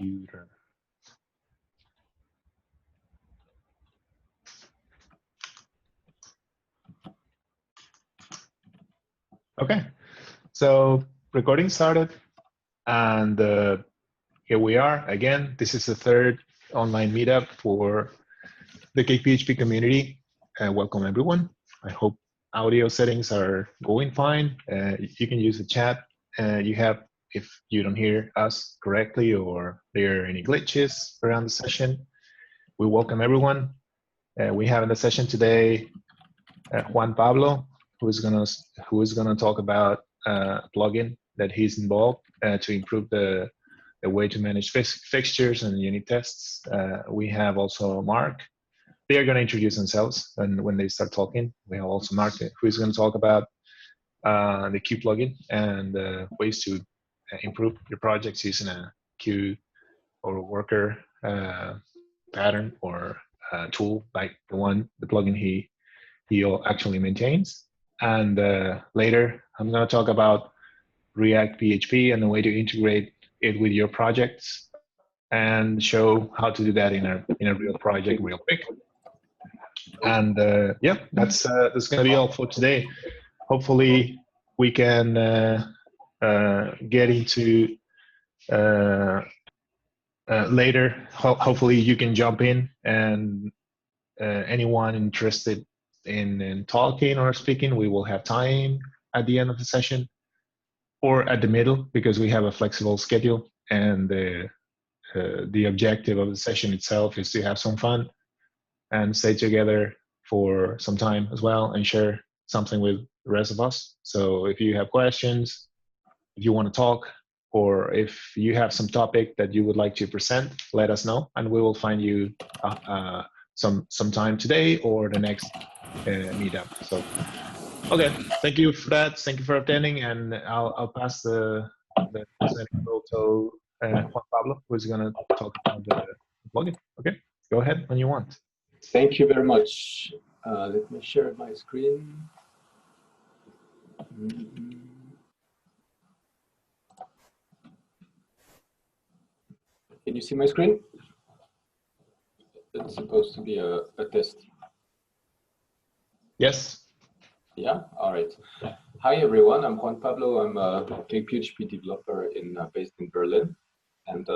computer. Okay, so recording started, and here we are again. This is the third online meetup for the CakePHP community. Welcome everyone. I hope audio settings are going fine. You can use the chat you have if you don't hear us correctly or there are any glitches around the session. We welcome everyone. We have in the session today Juan Pablo, who is gonna talk about a plugin that he's involved to improve the way to manage fixtures and unit tests. We have also Mark. They are going to introduce themselves, and when they start talking, we have also Mark, who is going to talk about the queue plugin and ways to improve your projects using a queue or worker pattern or tool like the plugin he actually maintains. And later, I'm going to talk about React PHP and the way to integrate it with your projects and show how to do that in a real project real quick. And yeah, that's going to be all for today. Hopefully, we can get into later. Hopefully, you can jump in, and anyone interested in talking or speaking, we will have time at the end of the session or at the middle, because we have a flexible schedule, and the objective of the session itself is to have some fun and stay together for some time as well and share something with the rest of us. So if you have questions, if you want to talk, or if you have some topic that you would like to present, let us know, and we will find you some time today or the next meetup. So, okay, thank you for that. Thank you for attending, and I'll pass the presenting role to Juan Pablo, who's going to talk about the plugin. Okay, go ahead when you want. Thank you very much. Let me share my screen. Can you see my screen? It's supposed to be a test. Yes. Yeah, all right. Hi everyone, I'm Juan Pablo. I'm a CakePHP developer based in Berlin. And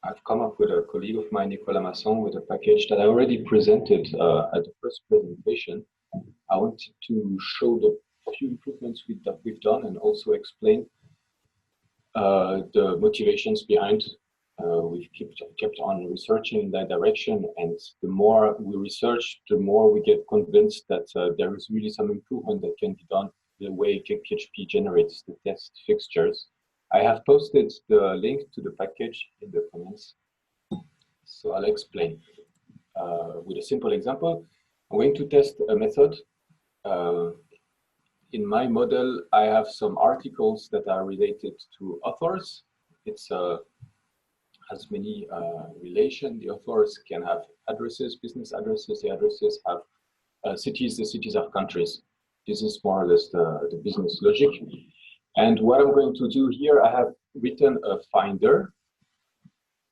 I've come up with a colleague of mine, Nicolas Masson, with a package that I already presented at the first presentation. I wanted to show the few improvements that we've done and also explain the motivations behind. We've kept on researching in that direction, and the more we research, the more we get convinced that there is really some improvement that can be done the way CakePHP generates the test fixtures. I have posted the link to the package in the comments, so I'll explain. With a simple example, I'm going to test a method. In my model, I have some articles that are related to authors. It's has many relations. The authors can have addresses, business addresses. The addresses have cities. The cities have countries. This is more or less the business logic. And what I'm going to do here, I have written a finder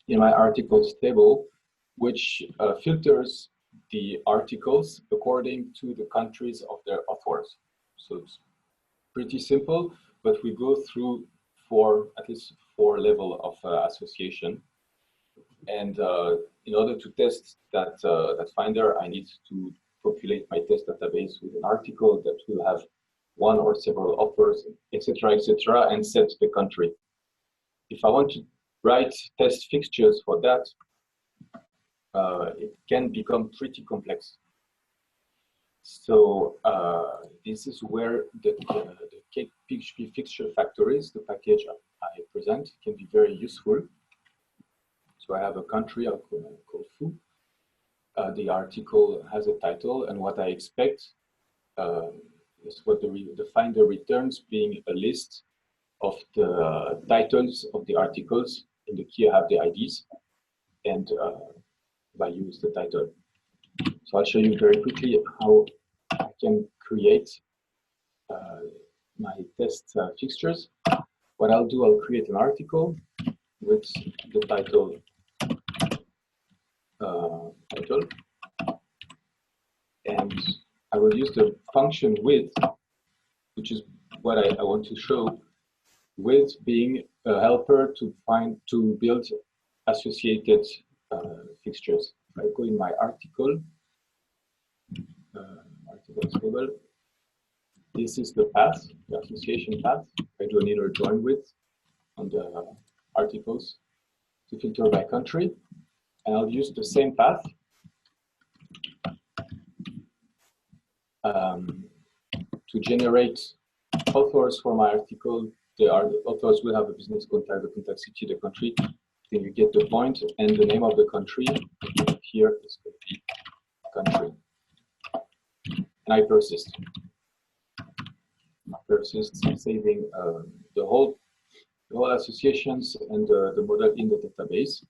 in my articles table, which filters the articles according to the countries of their authors. So it's pretty simple, but we go through at least four levels of association. And in order to test that finder, I need to populate my test database with an article that will have one or several authors, etc., and set the country. If I want to write test fixtures for that, it can become pretty complex. So this is where the CakePHP fixture factories, the package I present, can be very useful. So I have a country I'll call foo. The article has a title, and what I expect is what the finder returns, being a list of the titles of the articles. In the key, I have the IDs, and value is the title. So I'll show you very quickly how I can create my test fixtures. What I'll do, I'll create an article with the title, and I will use the function with, which is what I want to show, with being a helper to build associated fixtures. If I go in my article table, this is the path, the association path. I do an inner join with on the articles to filter by country, and I'll use the same path to generate authors for my article. The authors will have a business contact, the contact city, the country. Then you get the point, and the name of the country here is going to be country. And I persist. Saving the whole associations and the model in the database.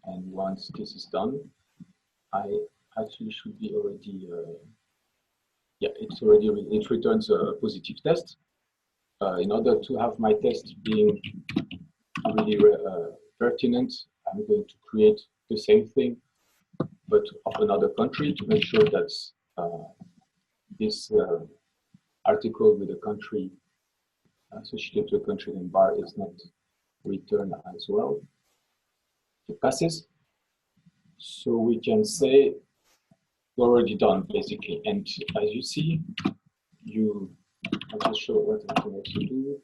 And once this is done, I actually should be already, it returns a positive test. In order to have my test being really pertinent, I'm going to create the same thing, but of another country to make sure that this article with a country associated to a country name bar is not returned as well. It passes. So we can say we're already done basically. And as you see, I'll just show what I can also do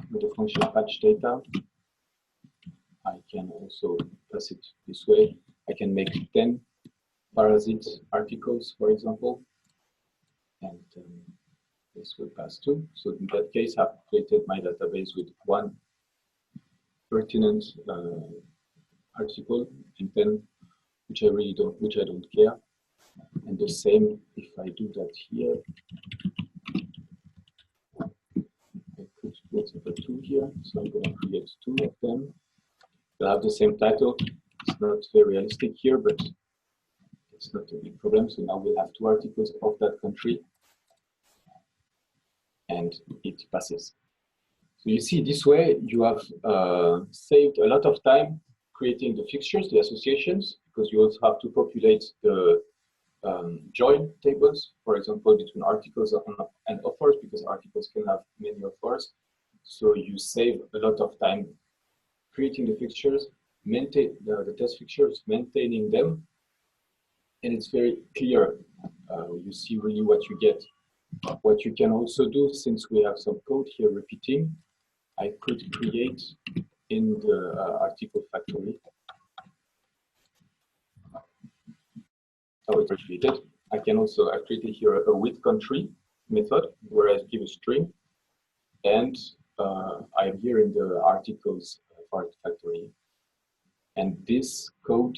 with the function patch data. I can also pass it this way. I can make 10 parasite articles, for example, and this will pass too. So in that case, I've created my database with one pertinent article and 10 which I don't care. And the same if I do that here. I could put 2 here, so I'm going to create 2 of them. They'll have the same title. It's not very realistic here, but it's not a big problem. So now we'll have 2 articles of that country, and it passes. So you see, this way you have saved a lot of time creating the fixtures, the associations, because you also have to populate the join tables, for example, between articles and authors, because articles can have many authors. So you save a lot of time creating the fixtures, maintain the test fixtures, maintaining them, and it's very clear. You see really what you get. What you can also do, since we have some code here repeating, I could create in the article factory. Oh, it's created. I created here a with country method where I give a string, and I'm here in the articles part factory. And this code,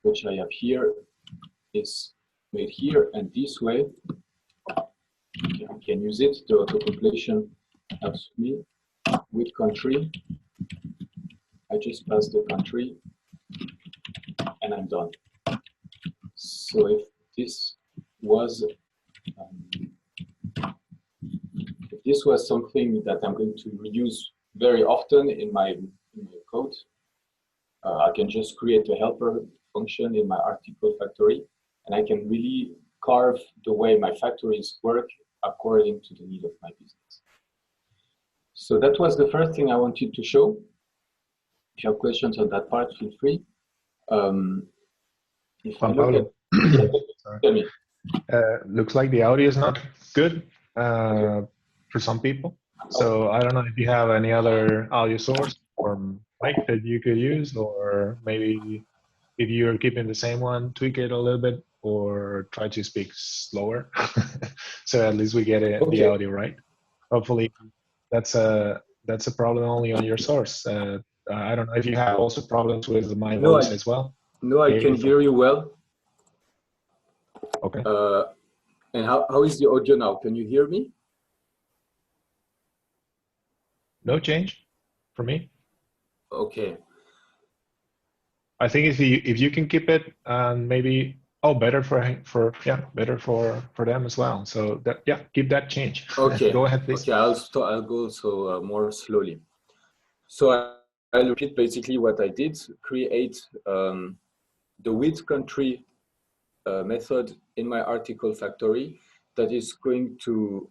which I have here, is made here, and this way I can use it. The auto-completion helps me with country. I just pass the country, and I'm done. So if this was something that I'm going to reuse very often in my code, I can just create a helper function in my article factory, and I can really carve the way my factories work according to the need of my business. So that was the first thing I wanted to show. If you have questions on that part, feel free. If I look at, tell me. Looks like the audio is not good for some people. So I don't know if you have any other audio source or mic that you could use, or maybe if you're keeping the same one, tweak it a little bit or try to speak slower. So at least we get the audio right. Hopefully that's a problem only on your source. I don't know if you have also problems with my voice as well. No, I can hear you well. Okay. And how is the audio now? Can you hear me? No change for me. Okay. I think if you can keep it and maybe Oh, better better for them as well. So that keep that change. Okay. Go ahead, please. Okay, I'll go so more slowly. So I'll repeat basically what I did. Create the with country method in my article factory that is going to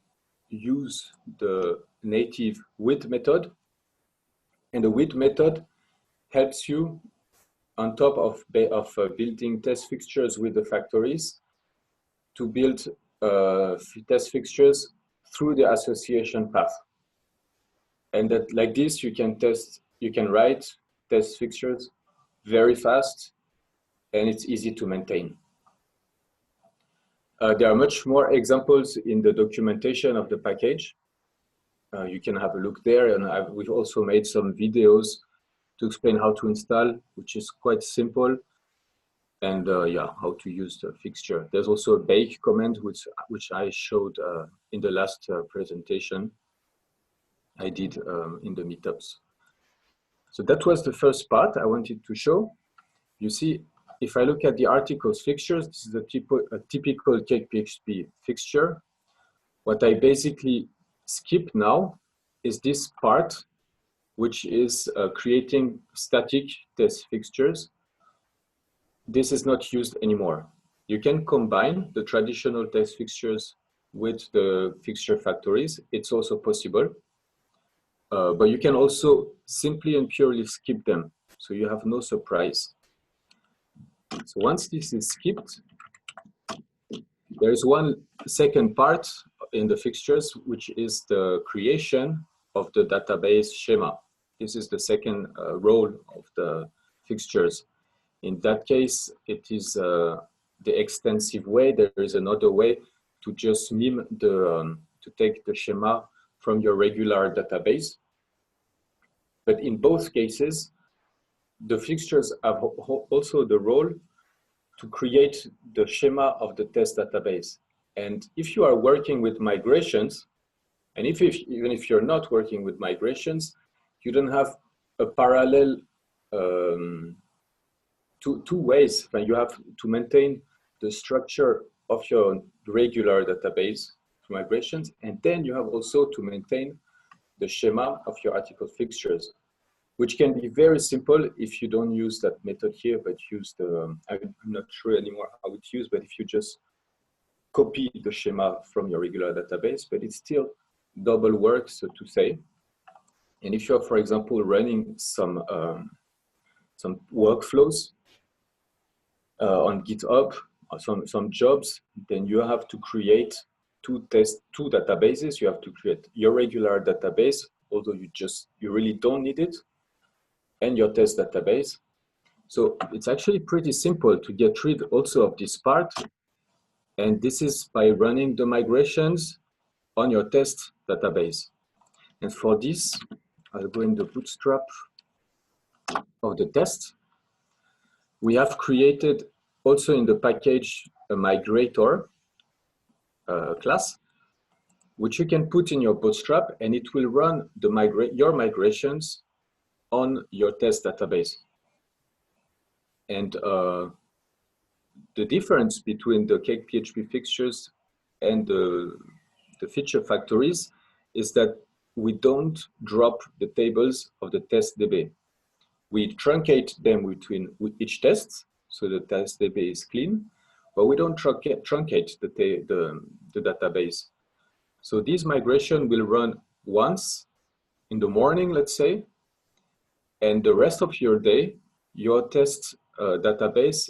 use the native with method, and the with method helps you on top of building test fixtures with the factories to build test fixtures through the association path. And that like this, you can write test fixtures very fast, and it's easy to maintain. There are much more examples in the documentation of the package. You can have a look there, and we've also made some videos to explain how to install, which is quite simple, and how to use the fixture. There's also a bake command, which I showed in the last presentation I did in the meetups. So that was the first part I wanted to show. You see, if I look at the articles fixtures, this is a typical CakePHP fixture. What I basically skip now is this part, which is creating static test fixtures. This is not used anymore. You can combine the traditional test fixtures with the fixture factories. It's also possible. But you can also simply and purely skip them, so you have no surprise. So once this is skipped, there is one second part in the fixtures, which is the creation of the database schema. This is the second role of the fixtures. In that case, it is the extensive way. There is another way to just mime to take the schema from your regular database. But in both cases, the fixtures have also the role to create the schema of the test database. And if you are working with migrations, and even if you're not working with migrations, you don't have a parallel two ways. You have to maintain the structure of your regular database for migrations, and then you have also to maintain the schema of your article fixtures, which can be very simple if you don't use that method here, but use the, I'm not sure anymore how it's used, but if you just copy the schema from your regular database, but it's still double work, so to say. And if you're, for example, running some workflows on GitHub, or some jobs, then you have to create two databases. You have to create your regular database, although you really don't need it, and your test database. So it's actually pretty simple to get rid also of this part. And this is by running the migrations on your test database. And for this, I'll go in the bootstrap of the test. We have created also in the package a migrator class, which you can put in your bootstrap, and it will run your migrations on your test database. And the difference between the CakePHP fixtures and the feature factories is that we don't drop the tables of the test DB. We truncate them with each test, so the test DB is clean, but we don't truncate the database. So this migration will run once in the morning, let's say, and the rest of your day, your test database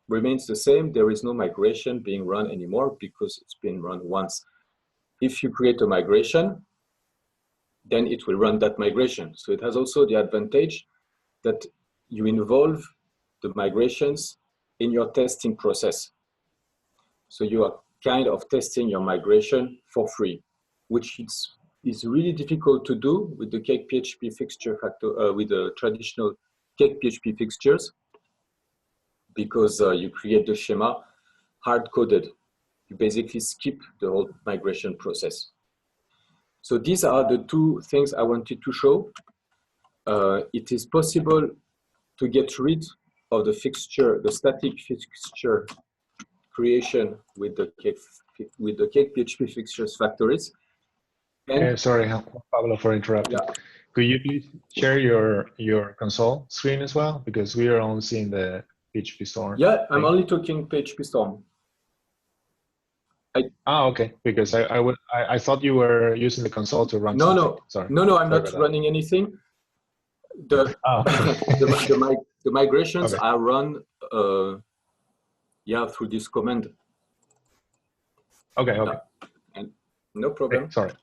remains the same. There is no migration being run anymore because it's been run once. If you create a migration, then it will run that migration. So it has also the advantage that you involve the migrations in your testing process. So you are kind of testing your migration for free, which is really difficult to do with the CakePHP fixture with the traditional CakePHP fixtures, because you create the schema hard-coded. You basically skip the whole migration process. So these are the two things I wanted to show. It is possible to get rid of the fixture, the static fixture creation with the CakePHP fixtures factories. And sorry, Pablo, for interrupting. yeah. Could you please share your console screen as well? Because we are only seeing the PHP Storm. Yeah, I'm thing. only talking PHP Storm. Okay. Because I thought you were using the console to run something. No, Sorry. no, I'm Sorry not running anything. The okay. the migrations Okay. are run through this command. Okay. And no problem. Sorry.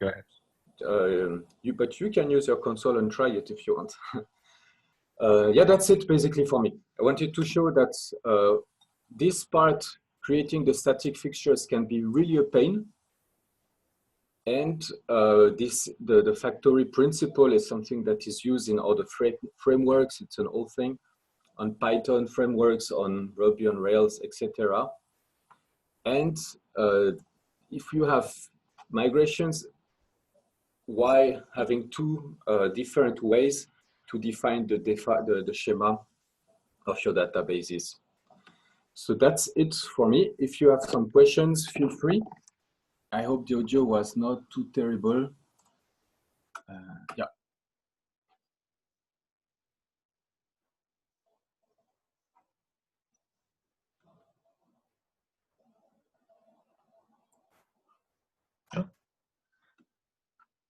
Go ahead. But you can use your console and try it if you want. Yeah, that's it basically for me. I wanted to show that this part, creating the static fixtures, can be really a pain. And the factory principle is something that is used in other frameworks. It's an old thing on Python frameworks, on Ruby on Rails, etc. And if you have migrations, why having two different ways to define the schema of your databases? So that's it for me. If you have some questions, feel free. I hope the audio was not too terrible. Yeah.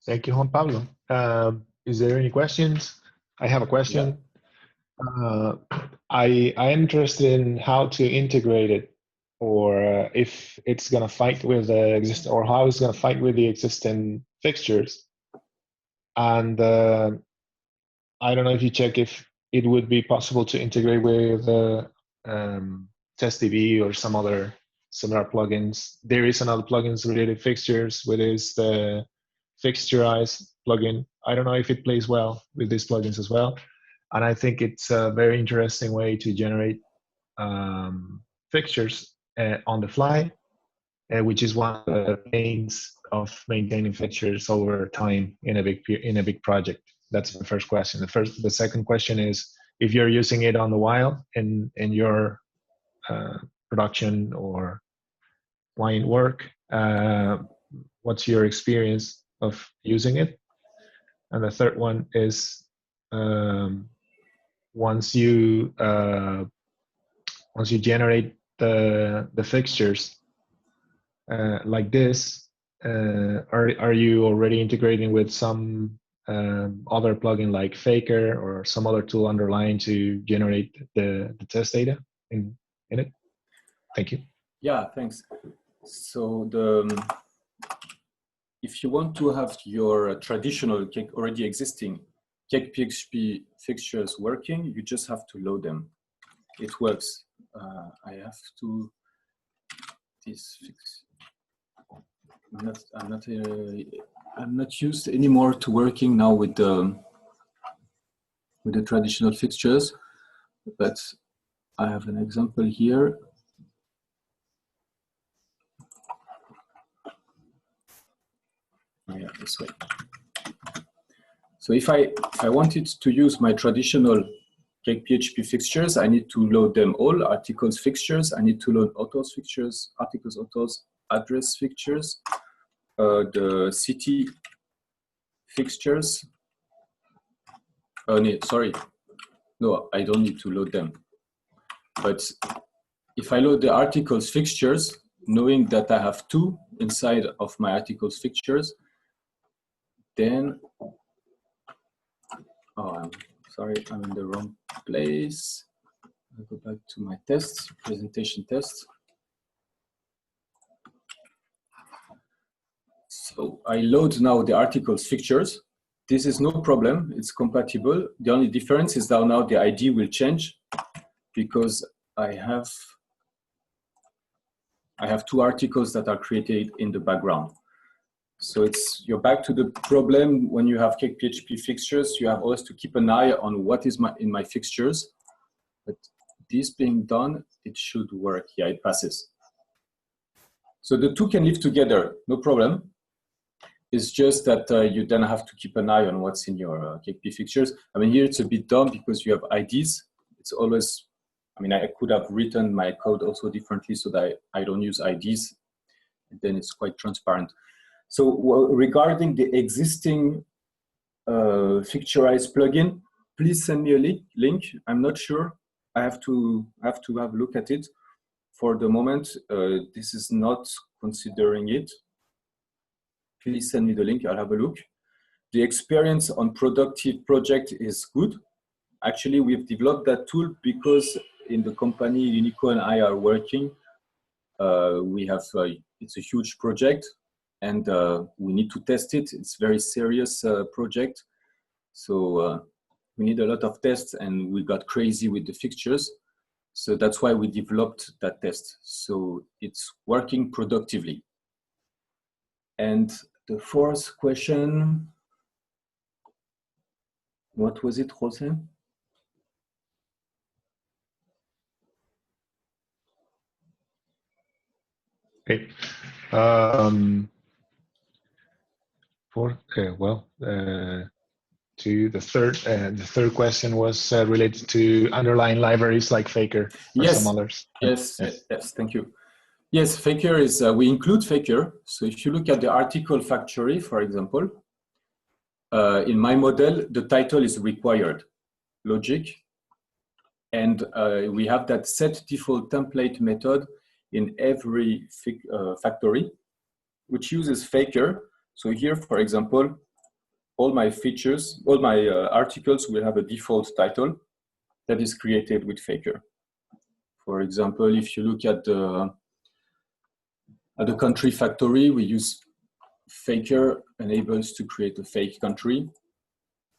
Thank you, Juan Pablo. Is there any questions? I have a question. Yeah. I'm interested in how to integrate it, or if it's going to fight with the existing, or how it's going to fight with the existing fixtures. And I don't know if you check if it would be possible to integrate with TestDB or some other similar plugins. There is another plugins related fixtures, which is the Fixturize plugin. I don't know if it plays well with these plugins as well. And I think it's a very interesting way to generate fixtures on the fly, which is one of the pains of maintaining fixtures over time in a big project. That's the first question. The second question is, if you're using it on the wild in your production or client work, what's your experience of using it? And the third one is, once you generate the fixtures like this, are you already integrating with some other plugin like Faker or some other tool underlying to generate the test data in it? Thank you. Yeah, thanks. So if you want to have your traditional already existing CakePHP fixtures working, you just have to load them. It works. I have to this fix. I'm not used anymore to working now with the traditional fixtures, but I have an example here. Yeah, this way. So if I wanted to use my traditional CakePHP fixtures, I need to load them all: articles fixtures, I need to load authors fixtures, articles authors, address fixtures, the city fixtures. Oh, no, sorry. No, I don't need to load them. But if I load the articles fixtures, knowing that I have two inside of my articles fixtures, then, oh, I'm sorry, I'm in the wrong place. I'll go back to my tests, presentation tests. So I load now the articles fixtures. This is no problem, it's compatible. The only difference is that now the ID will change because I have two articles that are created in the background. So you're back to the problem when you have CakePHP fixtures, you have always to keep an eye on what is in my fixtures. But this being done, it should work. Yeah, it passes. So the two can live together, no problem. It's just that you then have to keep an eye on what's in your CakePHP fixtures. I mean, here it's a bit dumb because you have IDs. It's always I mean, I could have written my code also differently so that I don't use IDs. Then it's quite transparent. So regarding the existing Fixturize plugin, please send me a link. I'm not sure. I have to have a look at it. For the moment, this is not considering it. Please send me the link. I'll have a look. The experience on productive project is good. Actually, we've developed that tool because in the company Unico and I are working, we have it's a huge project, and we need to test it. It's a very serious project, so we need a lot of tests, and we got crazy with the fixtures. So that's why we developed that test. So it's working productively. And the fourth question, what was it, Jose? Okay. To the third question was related to underlying libraries like Faker or some others. Yes. Thank you. Yes, Faker is, we include Faker. So if you look at the article factory, for example, in my model, the title is required logic. And we have that set default template method in every factory, which uses Faker. So here, for example, all my features, all my articles will have a default title that is created with Faker. For example, if you look at the country factory, we use Faker enables to create a fake country.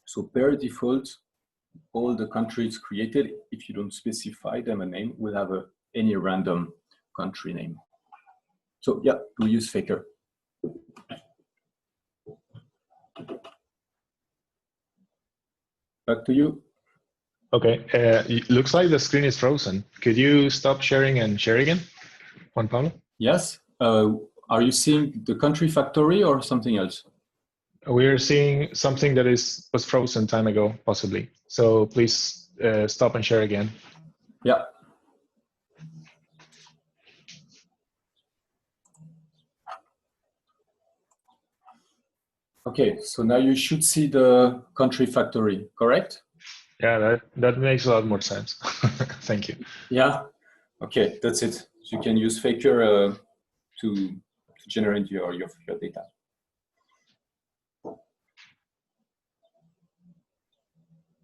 So per default, all the countries created, if you don't specify them a name, will have any random country name. So yeah, we use Faker. Back to you. Okay, it looks like the screen is frozen. Could you stop sharing and share again, Juan Pablo? Yes. Are you seeing the country factory or something else? We're seeing something that was frozen time ago, possibly. So please stop and share again. Yeah. Okay, so now you should see the country factory, correct? Yeah, that makes a lot more sense. Thank you. Yeah. Okay, that's it. So you can use Faker to generate your data.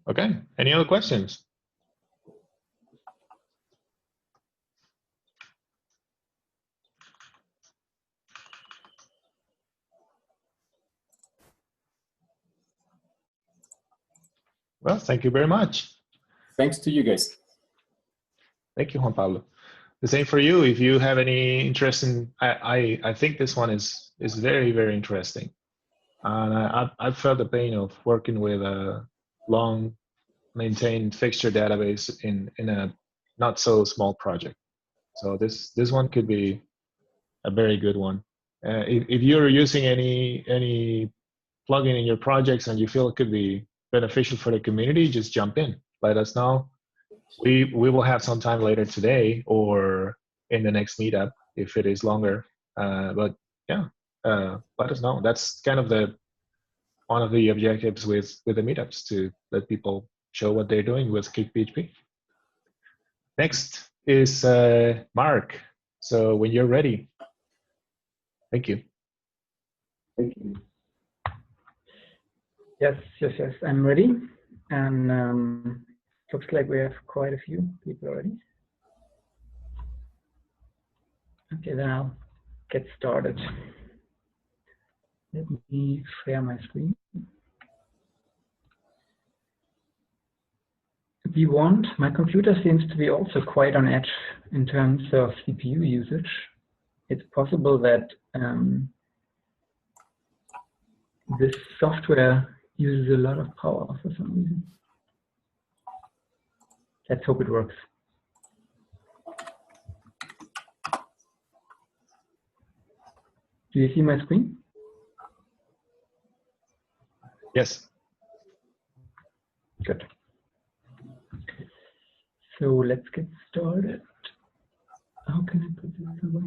Okay, any other questions? Well, thank you very much. Thanks to you guys. Thank you, Juan Pablo. The same for you. If you have any interest in, I think this one is very, very interesting. And I've felt the pain of working with a long maintained fixture database in a not so small project. So this one could be a very good one. If you're using any plugin in your projects and you feel it could be beneficial for the community, just jump in. Let us know. We will have some time later today or in the next meetup if it is longer. But yeah, let us know. That's kind of one of the objectives with the meetups, to let people show what they're doing with CakePHP. Next is Mark. So when you're ready. Thank you. Thank you. Yes, I'm ready. And looks like we have quite a few people already. Okay, then I'll get started. Let me share my screen. My computer seems to be also quite on edge in terms of CPU usage. It's possible that this software uses a lot of power for some reason. Let's hope it works. Do you see my screen? Yes. Good. So let's get started. How can I put this away?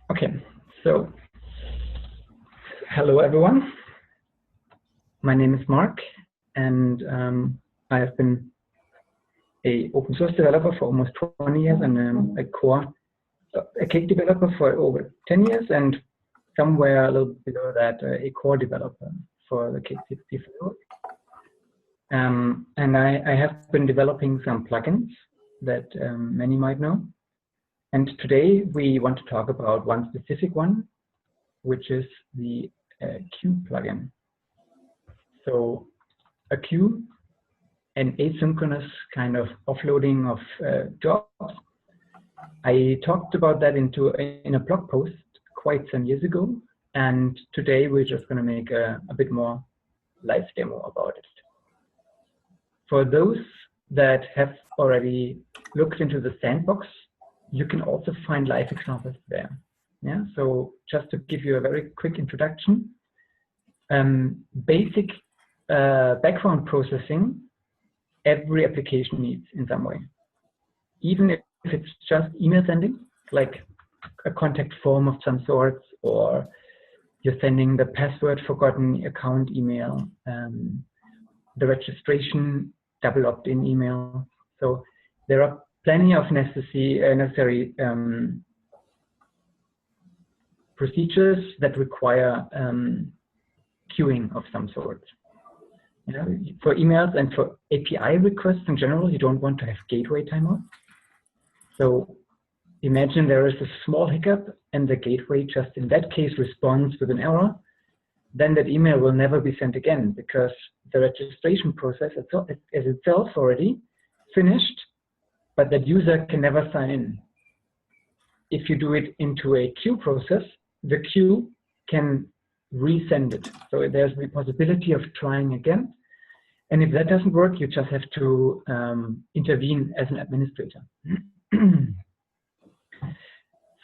Okay, so hello everyone. My name is Mark, and I have been a open source developer for almost 20 years, and a cake developer for over 10 years, and somewhere a little below that, a core developer for the CakePHP framework. And I have been developing some plugins that many might know. And today we want to talk about one specific one, which is the queue plugin. So a queue, an asynchronous kind of offloading of jobs. I talked about that in a blog post quite some years ago, and today we're just going to make a bit more live demo about it. For those that have already looked into the sandbox, you can also find live examples there. Yeah. So just to give you a very quick introduction, basic background processing every application needs in some way, even if it's just email sending, like a contact form of some sorts, or you're sending the password forgotten account email, the registration double opt-in email. So there are plenty of necessary procedures that require queuing of some sort. You know, for emails and for API requests in general, you don't want to have gateway timeouts. So imagine there is a small hiccup and the gateway just in that case responds with an error. Then that email will never be sent again because the registration process is itself already finished, but that user can never sign in. If you do it into a queue process, the queue can resend it. So there's the possibility of trying again. And if that doesn't work, you just have to intervene as an administrator.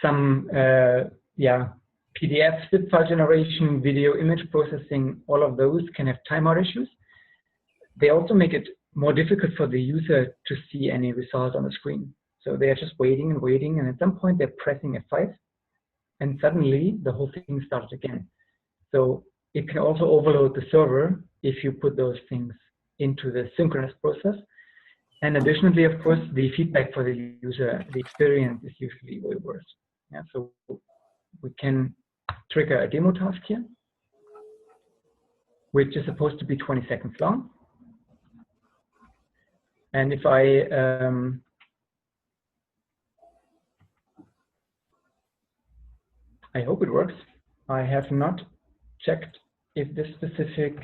Some PDF, zip file generation, video image processing, all of those can have timeout issues. They also make it more difficult for the user to see any result on the screen. So they are just waiting and waiting, and at some point they're pressing F5, and suddenly the whole thing starts again. So it can also overload the server if you put those things into the synchronous process. And additionally, of course, the feedback for the user, the experience is usually way worse. Yeah, so we can trigger a demo task here, which is supposed to be 20 seconds long. And if I hope it works. I have not checked if this specific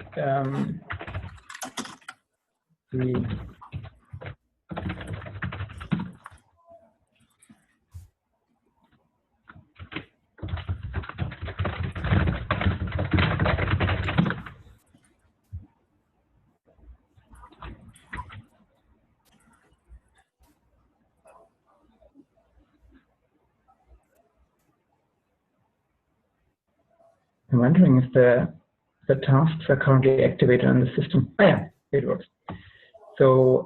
I'm wondering if the tasks are currently activated on the system. Oh yeah, it works. So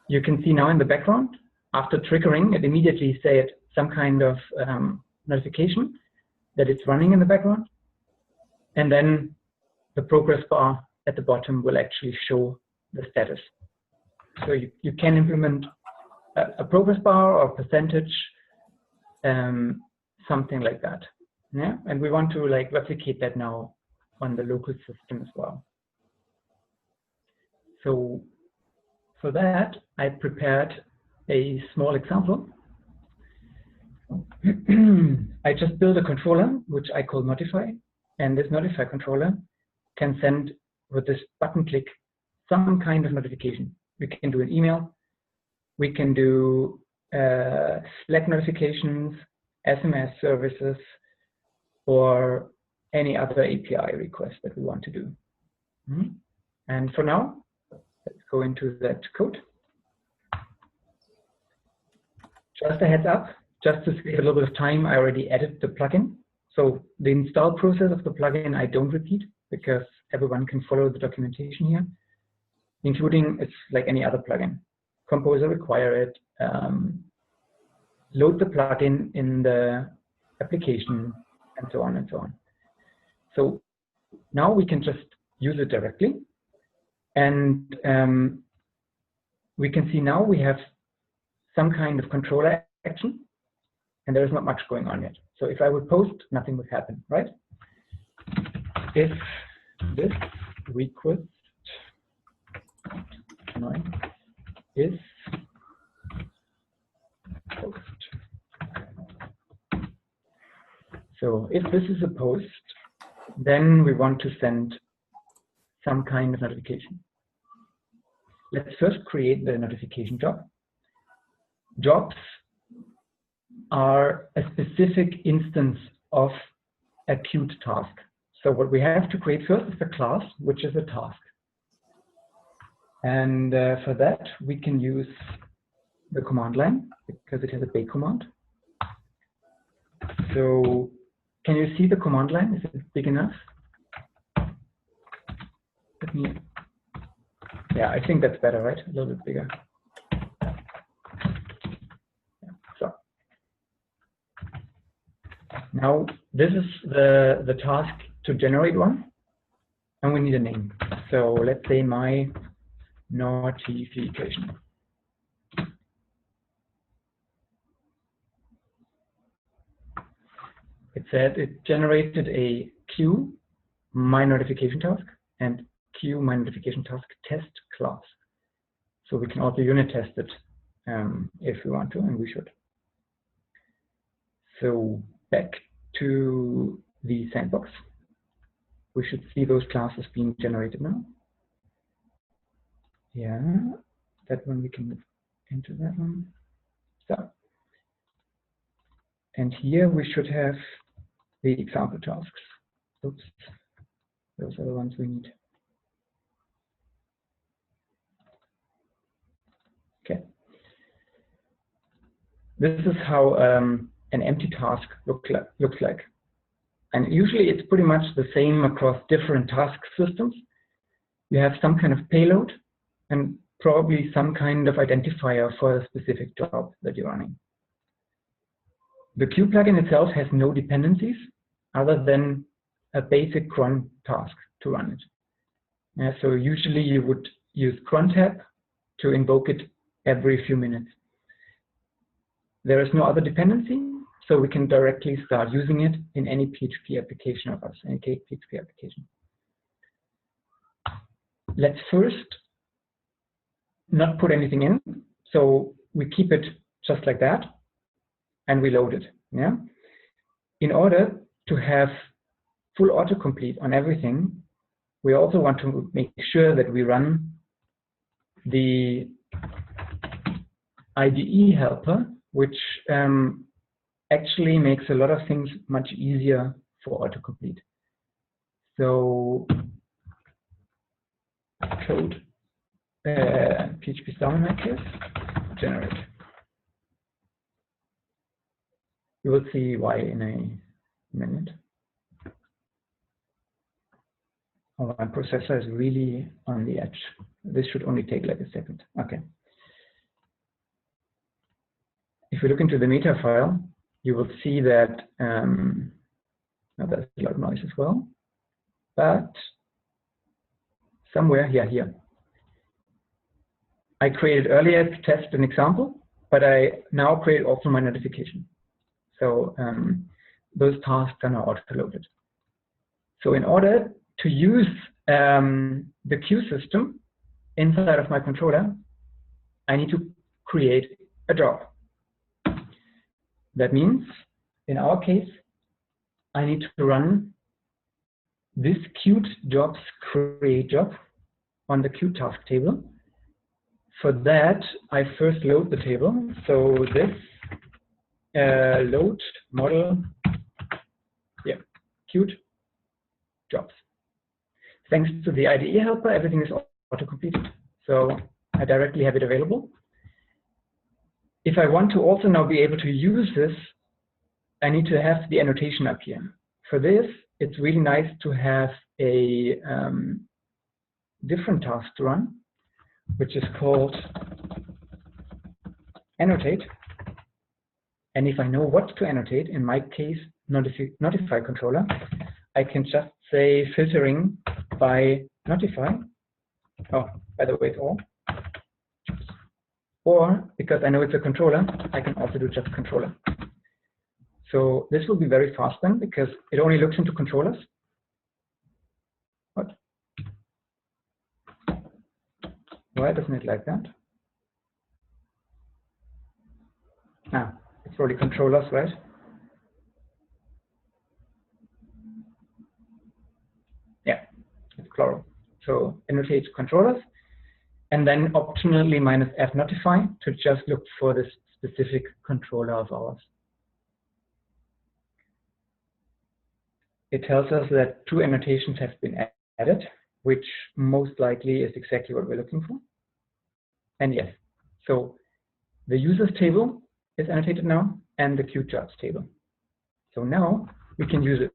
you can see now in the background, after triggering, it immediately said some kind of notification that it's running in the background. And then the progress bar at the bottom will actually show the status. So you can implement a progress bar or percentage, something like that. Yeah, and we want to like replicate that now on the local system as well. So for that, I prepared a small example. I just built a controller, which I call Notify, and this Notify controller can send with this button click some kind of notification. We can do an email, we can do Slack notifications, SMS services, or any other API request that we want to do. And for now, let's go into that code. Just a heads up, just to save a little bit of time, I already added the plugin. So the install process of the plugin I don't repeat because everyone can follow the documentation here, including it's like any other plugin. Composer require it, load the plugin in the application, and so on and so on. So now we can just use it directly. And we can see now we have some kind of controller action, and there is not much going on yet. So if I would post, nothing would happen, right? If this request is post. So if this is a post, then we want to send some kind of notification. Let's first create the notification job. Jobs are a specific instance of a queued task. So what we have to create first is a class, which is a task. And for that, we can use the command line because it has a bake command. So can you see the command line? Is it big enough? Let me, yeah, I think that's better, right? A little bit bigger. Yeah, so now this is the task to generate one, and we need a name. So let's say my notification. It said it generated a queue my notification task and queue my notification task test class. So we can also unit test it if we want to, and we should. So back to the sandbox. We should see those classes being generated now. Yeah, that one we can move into that one. So, and here we should have the example tasks. Oops, those are the ones we need. Okay. This is how an empty task looks like. And usually it's pretty much the same across different task systems. You have some kind of payload and probably some kind of identifier for a specific job that you're running. The queue plugin itself has no dependencies other than a basic cron task to run it. So usually you would use cron tab to invoke it every few minutes. There is no other dependency, so we can directly start using it in any PHP application of us, any CakePHP application. Let's first not put anything in, so we keep it just like that, and we load it. Yeah. In order to have full autocomplete on everything, we also want to make sure that we run the Ide Helper, which actually makes a lot of things much easier for autocomplete. So code PHP sound like this, generate. You will see why in a minute. Oh, my processor is really on the edge. This should only take like a second. Okay. If we look into the meta file, you will see that now there's a lot of noise as well. But somewhere here. I created earlier to test an example, but I now create also my notification. So those tasks are now auto-loaded. So in order to use the queue system inside of my controller, I need to create a job. That means, in our case, I need to run this queued jobs create job on the queue task table. For that, I first load the table. So this load model, yeah, queued jobs. Thanks to the Ide Helper, everything is auto-completed. So I directly have it available. If I want to also now be able to use this, I need to have the annotation up here. For this, it's really nice to have a different task to run, which is called annotate. And if I know what to annotate, in my case, notify controller, I can just say filtering by notify. Oh, by the way, it's all. Or, because I know it's a controller, I can also do just controller. So this will be very fast then, because it only looks into controllers. What? Why doesn't it like that? Ah, it's already controllers, right? Yeah, it's plural. So annotate controllers, and then optionally -f notify to just look for this specific controller of ours. It tells us that 2 annotations have been added, which most likely is exactly what we're looking for. And yes, so the users table is annotated now, and the queue jobs table. So now we can use it.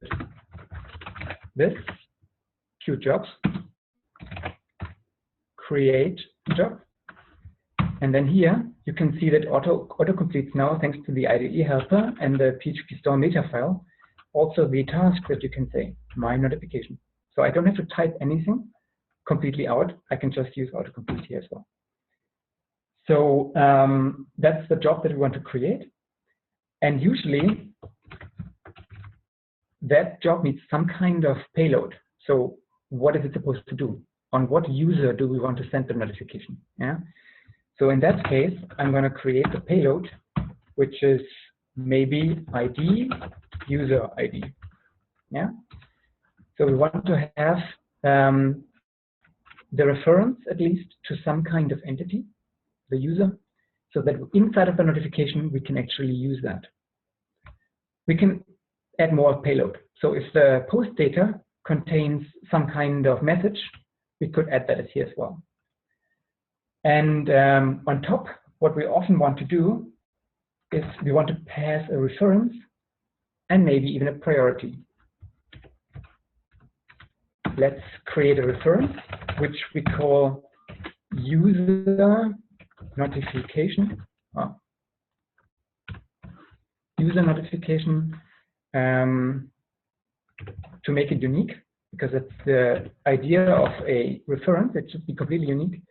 This queue jobs, create job, and then here you can see that auto completes now thanks to the Ide Helper and the PHP store meta file. Also the task that you can say my notification. So I don't have to type anything completely out. I can just use autocomplete here as well. So that's the job that we want to create. And usually that job needs some kind of payload. So what is it supposed to do? On what user do we want to send the notification? Yeah. So in that case, I'm going to create a payload, which is maybe ID user ID. Yeah. So we want to have the reference at least to some kind of entity, the user, so that inside of the notification we can actually use that. We can add more payload. So if the post data contains some kind of message, we could add that here as well. And on top, what we often want to do is we want to pass a reference and maybe even a priority. Let's create a reference, which we call user notification. Oh. User notification to make it unique, because it's the idea of a reference. It should be completely unique.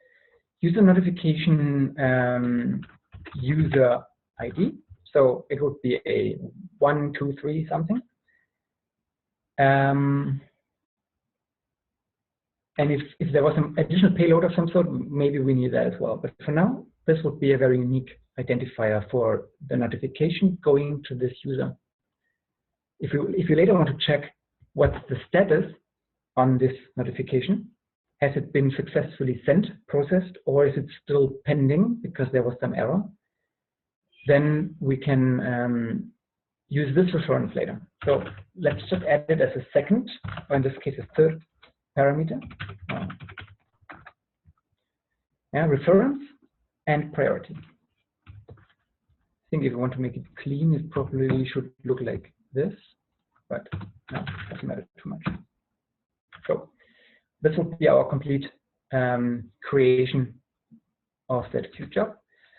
User notification user ID. So it would be a 1, 2, 3 something. And if there was some additional payload of some sort, maybe we need that as well. But for now, this would be a very unique identifier for the notification going to this user. If you later want to check what's the status on this notification, has it been successfully sent, processed, or is it still pending because there was some error, then we can use this reference later. So let's just add it as a second, or in this case, a third parameter. Yeah, reference and priority. I think if you want to make it clean, it probably should look like this, but no, it doesn't matter too much. So this would be our complete creation of that queue job.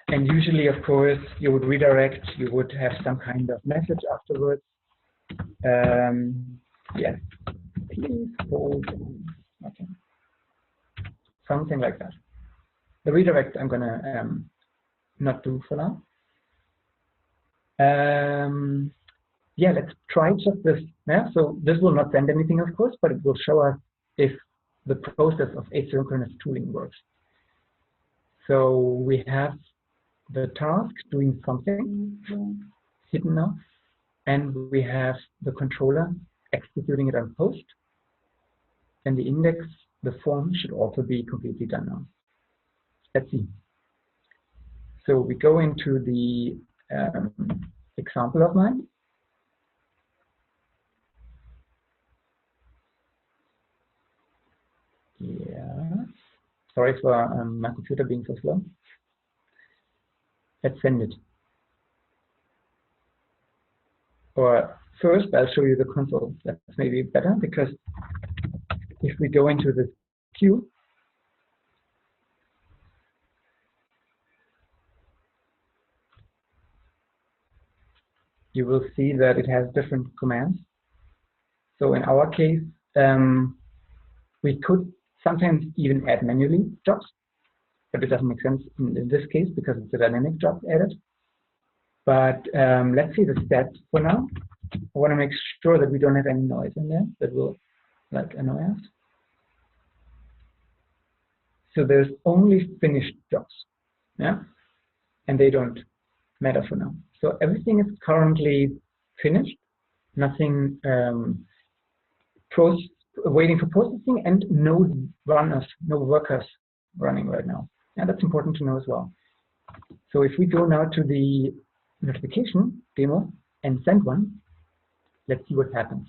And usually, of course, you would redirect, you would have some kind of message afterwards. Yes, please hold on. Okay. Something like that. The redirect I'm going to not do for now. Yeah, let's try just this. Yeah, so this will not send anything, of course, but it will show us if the process of asynchronous tooling works. So we have the task doing something hidden now, and we have the controller executing it on post, and the index, the form, should also be completely done now. Let's see. So we go into the example of mine. Yes. Sorry for my computer being so slow. Let's send it. Or first, I'll show you the console. That's maybe better, because if we go into this queue, you will see that it has different commands. So in our case, we could sometimes even add manually jobs, but it doesn't make sense in this case because it's a dynamic job added. But let's see the stats for now. I want to make sure that we don't have any noise in there that will like annoy us. So there's only finished jobs, yeah, and they don't matter for now. So everything is currently finished, nothing waiting for processing, and no runners, no workers running right now. And that's important to know as well. So if we go now to the notification demo and send one, let's see what happens.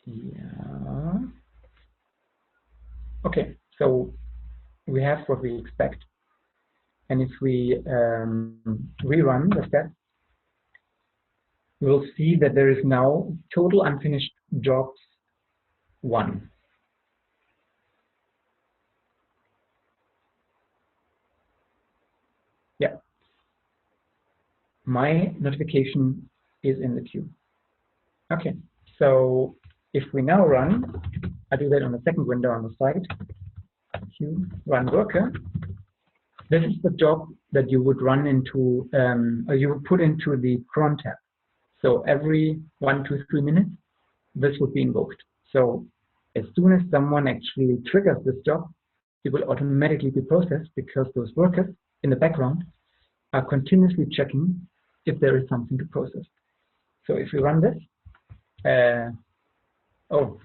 Yeah. Okay, so we have what we expect. And if we rerun the step, we'll see that there is now total unfinished jobs 1. Yeah. My notification is in the queue. Okay, so if we now run, I do that on the second window on the side, queue run worker. This is the job that you would run into, or you would put into the cron tab. So every 1 to 3 minutes, this would be invoked. So as soon as someone actually triggers this job, it will automatically be processed because those workers in the background are continuously checking if there is something to process. So if we run this, oh,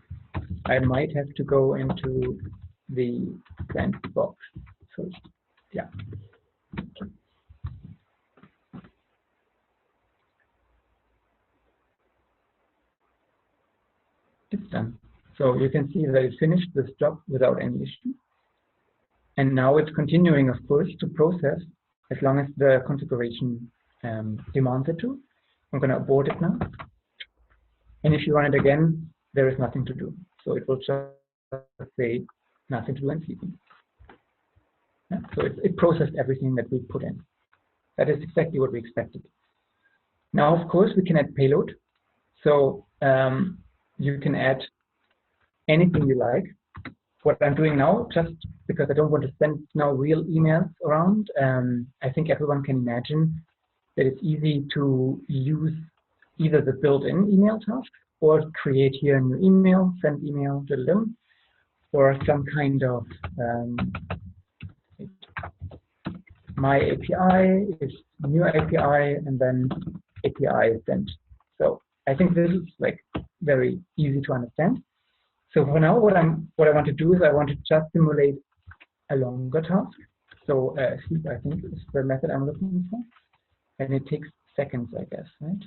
I might have to go into the sandbox first. Yeah. Okay. It's done. So you can see that it finished this job without any issue. And now it's continuing, of course, to process as long as the configuration demands it to. I'm going to abort it now. And if you run it again, there is nothing to do. So it will just say nothing to do and sleeping. Yeah, so it processed everything that we put in. That is exactly what we expected. Now, of course, we can add payload. So you can add anything you like. What I'm doing now, just because I don't want to send now real emails around, I think everyone can imagine that it's easy to use either the built-in email task or create here a new email, send email to them, or some kind of my API is new API and then API sent. So I think this is like very easy to understand. So for now, what I want to do is I want to just simulate a longer task. So sleep, I think, is the method I'm looking for, and it takes seconds, I guess, right?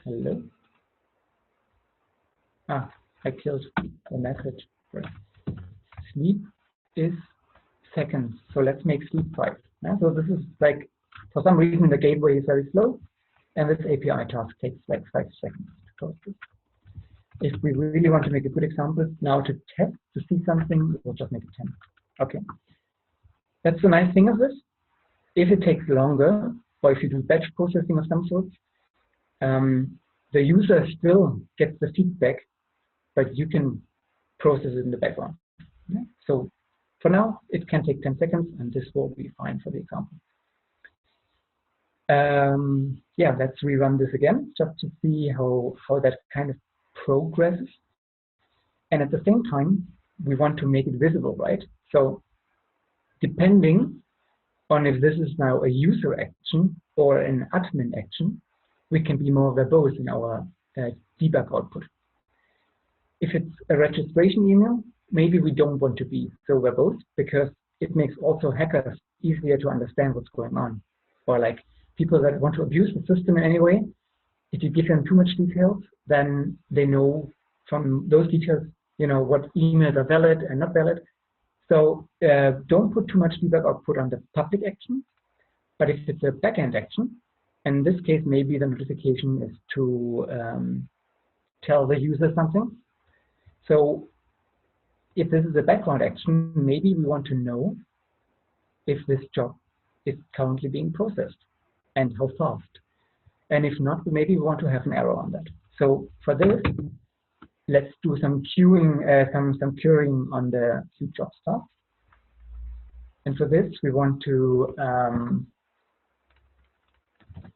Hello. Ah, I killed the message. Sleep is seconds, so let's make sleep 5. Yeah? So this is like, for some reason, the gateway is very slow, and this API task takes like 5 seconds to close this. If we really want to make a good example, now to test, to see something, we'll just make it 10. Okay. That's the nice thing of this. If it takes longer, or if you do batch processing of some sort, the user still gets the feedback, but you can process it in the background. Yeah? So for now, it can take 10 seconds, and this will be fine for the example. Yeah, let's rerun this again, just to see how that kind of progresses. And at the same time, we want to make it visible, right? So depending on if this is now a user action or an admin action, we can be more verbose in our debug output. If it's a registration email, maybe we don't want to be so verbose because it makes also hackers easier to understand what's going on. Or like people that want to abuse the system in any way, if you give them too much details, then they know from those details, what emails are valid and not valid. So don't put too much debug output on the public action. But if it's a backend action, in this case, maybe the notification is to tell the user something. So if this is a background action, maybe we want to know if this job is currently being processed and how fast. And if not, maybe we want to have an error on that. So for this, let's do some queuing, some querying on the queue job stuff. And for this, we want to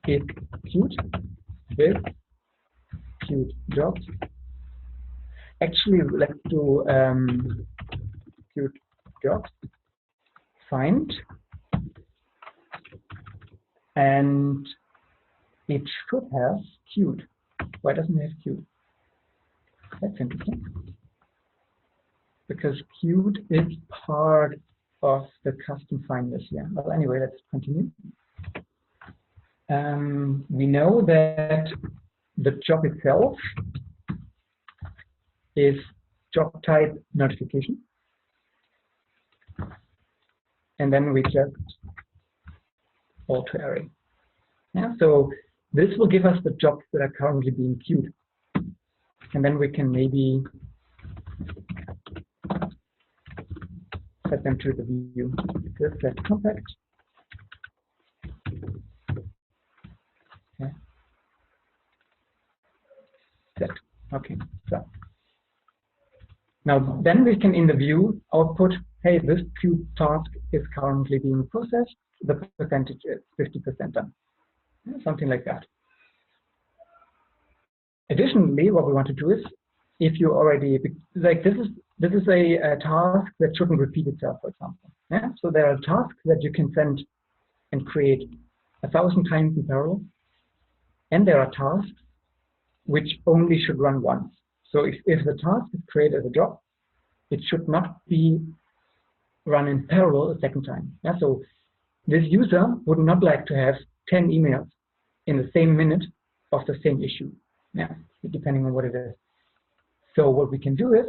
if queued with queued jobs. Actually, let's do queued jobs find, and it should have queued. Why doesn't it have queued? That's interesting. Because queued is part of the custom finders here. Well, anyway, let's continue. We know that the job itself is job type notification. And then we just auto array. Yeah, so this will give us the jobs that are currently being queued. And then we can maybe set them to the view. Just set compact. Okay. Set. Okay. So now then we can in the view output, hey, this queue task is currently being processed. The percentage is 50% done. Something like that. Additionally, what we want to do is, if you already like this is a task that shouldn't repeat itself, for example. Yeah. So there are tasks that you can send and create 1,000 times in parallel, and there are tasks which only should run once. So if the task is created as a job, it should not be run in parallel a second time. Yeah. So this user would not like to have 10 emails in the same minute of the same issue. Yeah, depending on what it is. So what we can do is,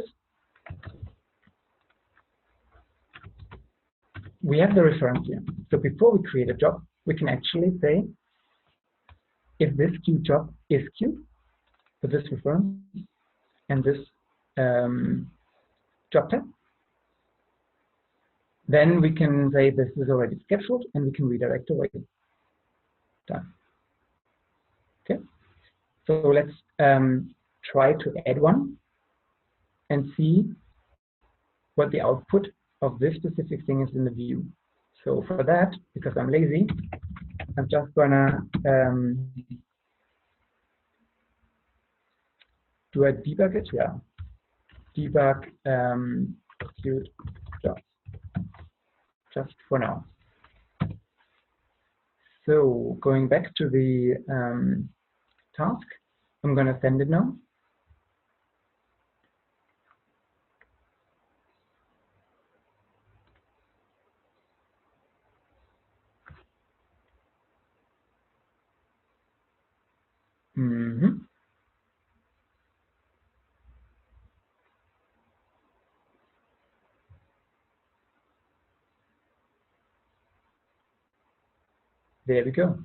we have the reference here. So before we create a job, we can actually say, if this queue job is queued for this reference and this job type, then we can say this is already scheduled and we can redirect away. Done. Okay. So let's try to add one and see what the output of this specific thing is in the view. So for that, because I'm lazy, I'm just gonna do I debug it? Yeah. Debug queued jobs. Just for now. So going back to the task, I'm gonna send it now. There we go.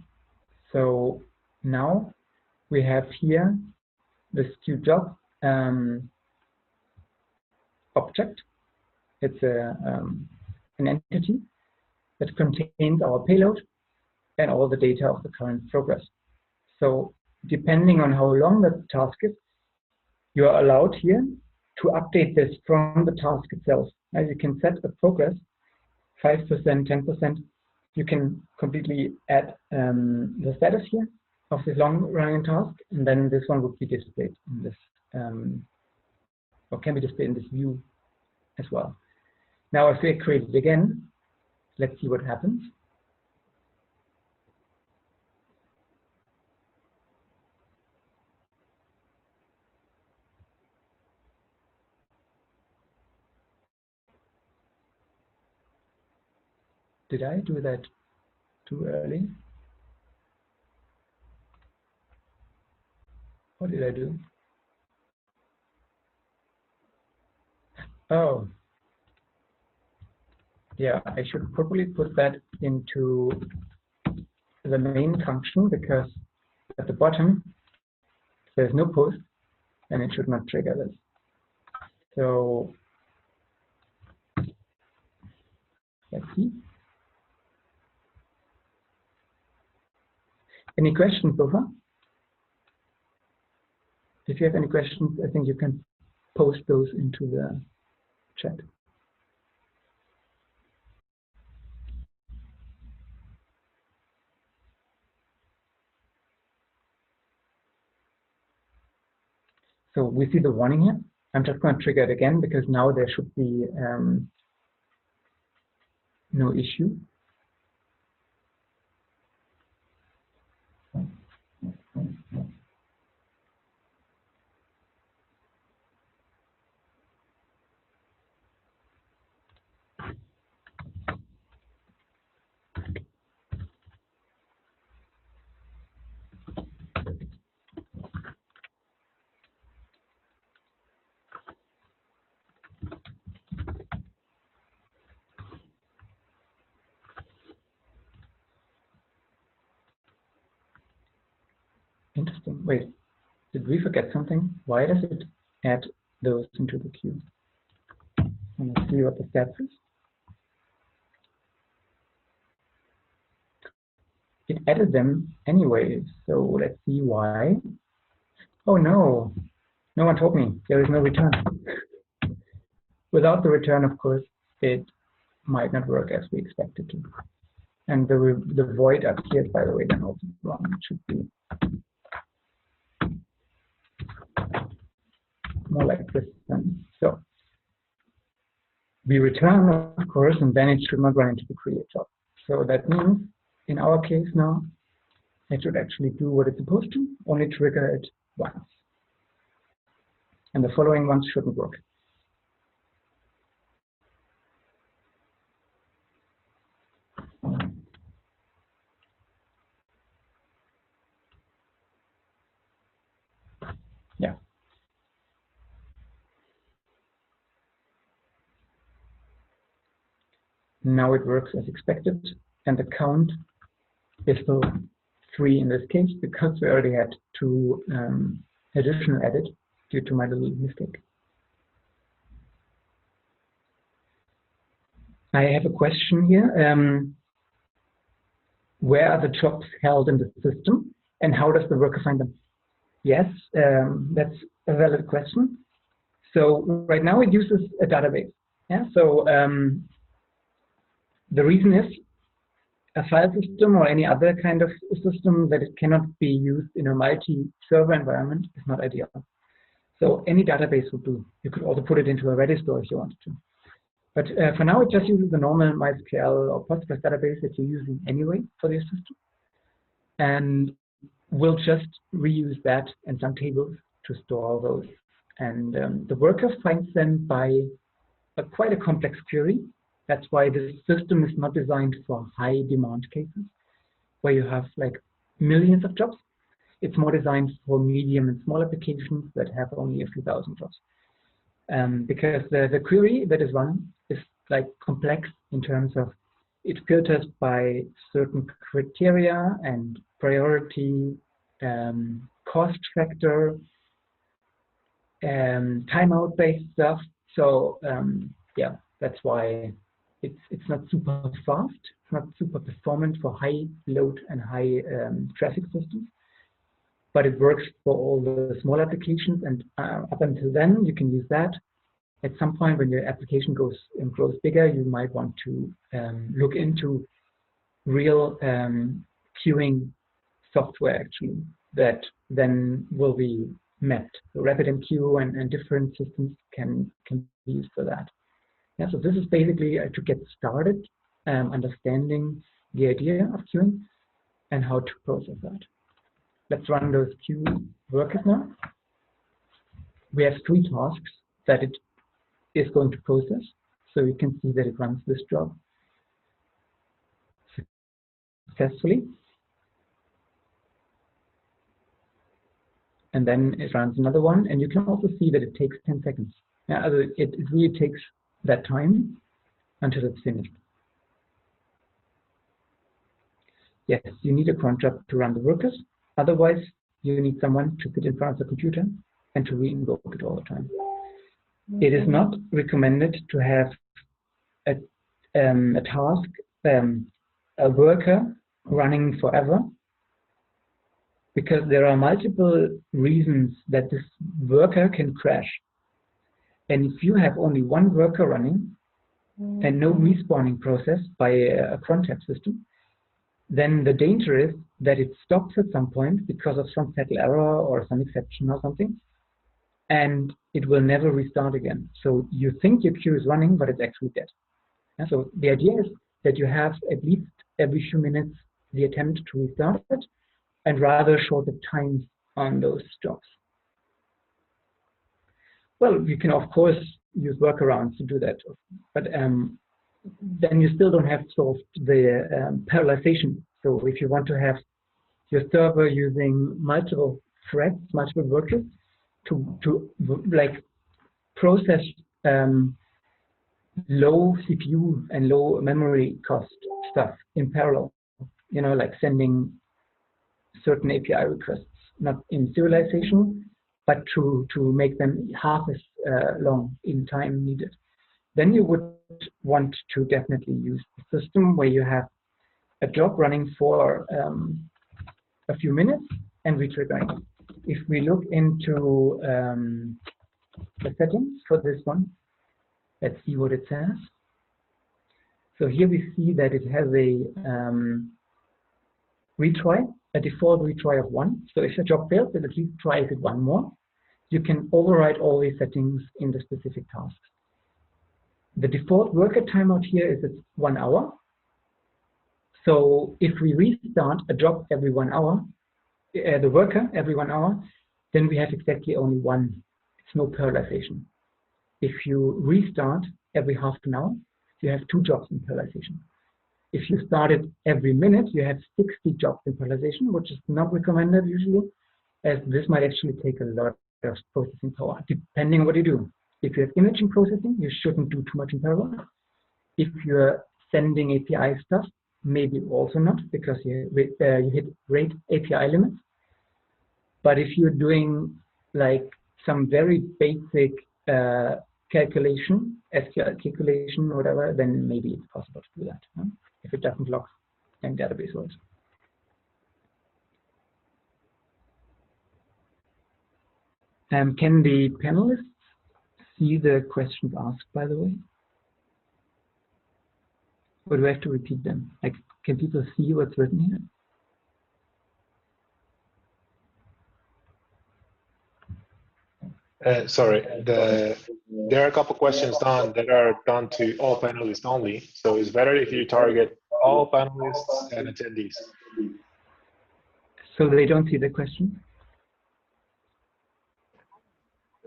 So now we have here this queue job object. It's an entity that contains our payload and all the data of the current progress. So depending on how long the task is, you are allowed here to update this from the task itself. Now you can set a progress 5%, 10%. You can completely add the status here of this long-running task, and then this one would be displayed in this, or can be displayed in this view as well. Now, if we create it again, let's see what happens. Did I do that too early? What did I do? Oh, yeah, I should probably put that into the main function, because at the bottom there's no post and it should not trigger this. So let's see. Any questions so far? If you have any questions, I think you can post those into the chat. So we see the warning here. I'm just going to trigger it again because now there should be no issue. Interesting. Wait, did we forget something? Why does it add those into the queue? Let's see what the stats is. It added them anyway, so let's see why. Oh no, no one told me. There is no return. Without the return, of course, it might not work as we expected to. And the void up here, by the way, then also wrong. It should be more like this then. So we return, of course, and then it should not run into the create job. So that means in our case now, it should actually do what it's supposed to, only trigger it once. And the following ones shouldn't work. Yeah. Now it works as expected, and the count is still 3 in this case because we already had 2 additional added due to my little mistake. I have a question here. Where are the jobs held in the system, and how does the worker find them? Yes, that's a valid question. So right now it uses a database. Yeah. So the reason is a file system or any other kind of system that it cannot be used in a multi-server environment is not ideal. So any database would do. You could also put it into a Redis store if you wanted to. But for now, it just uses the normal MySQL or Postgres database that you're using anyway for your system. And we'll just reuse that and some tables to store all those. And the worker finds them by quite a complex query. That's why the system is not designed for high demand cases, where you have like millions of jobs. It's more designed for medium and small applications that have only a few thousand jobs. Because the query that is run is like complex in terms of it filters by certain criteria and priority, cost factor, timeout-based stuff. So yeah, that's why it's not super fast, it's not super performant for high load and high traffic systems. But it works for all the small applications, and up until then, you can use that. At some point, when your application grows bigger, you might want to look into real queuing software, actually, that then will be mapped. So RabbitMQ and different systems can be used for that. Yeah, so this is basically to get started, understanding the idea of queuing and how to process that. Let's run those queue workers now. We have 3 tasks that it is going to process. So you can see that it runs this job. successfully. And then it runs another one, and you can also see that it takes 10 seconds. Yeah, it really takes that time until it's finished. Yes, you need a cron job to run the workers. Otherwise, you need someone to sit in front of the computer and to re-invoke it all the time. It is not recommended to have a task, a worker running forever, because there are multiple reasons that this worker can crash. And if you have only one worker running and no respawning process by a cron tab system, then the danger is that it stops at some point because of some fatal error or some exception or something, and it will never restart again. So you think your queue is running, but it's actually dead. And so the idea is that you have at least every few minutes the attempt to restart it, and rather short the times on those jobs. Well, you can of course use workarounds to do that, but then you still don't have solved the parallelization. So if you want to have your server using multiple threads, multiple workers to like process low CPU and low memory cost stuff in parallel, you know, like sending certain API requests, not in serialization, but to make them half as long in time needed. Then you would want to definitely use a system where you have a job running for a few minutes and retriggering. If we look into the settings for this one, let's see what it says. So here we see that it has a retry, a default retry of 1. So if your job fails, it at least tries it one more. You can override all these settings in the specific tasks. The default worker timeout here is at 1 hour. So if we restart a job every 1 hour, the worker every 1 hour, then we have exactly only one. It's no parallelization. If you restart every half an hour, you have 2 jobs in parallelization. If you start it every minute, you have 60 jobs in parallelization, which is not recommended usually, as this might actually take a lot of processing power, depending on what you do. If you have imaging processing, you shouldn't do too much in parallel. If you're sending API stuff, maybe also not, because you hit rate API limits. But if you're doing like some very basic calculation, SQL calculation, whatever, then maybe it's possible to do that, huh? If it doesn't lock in database roles. Can the panelists see the questions asked, by the way? Or do I have to repeat them? Like, can people see what's written here? Sorry, there are a couple questions done that are done to all panelists only. So it's better if you target all panelists and attendees. So they don't see the question?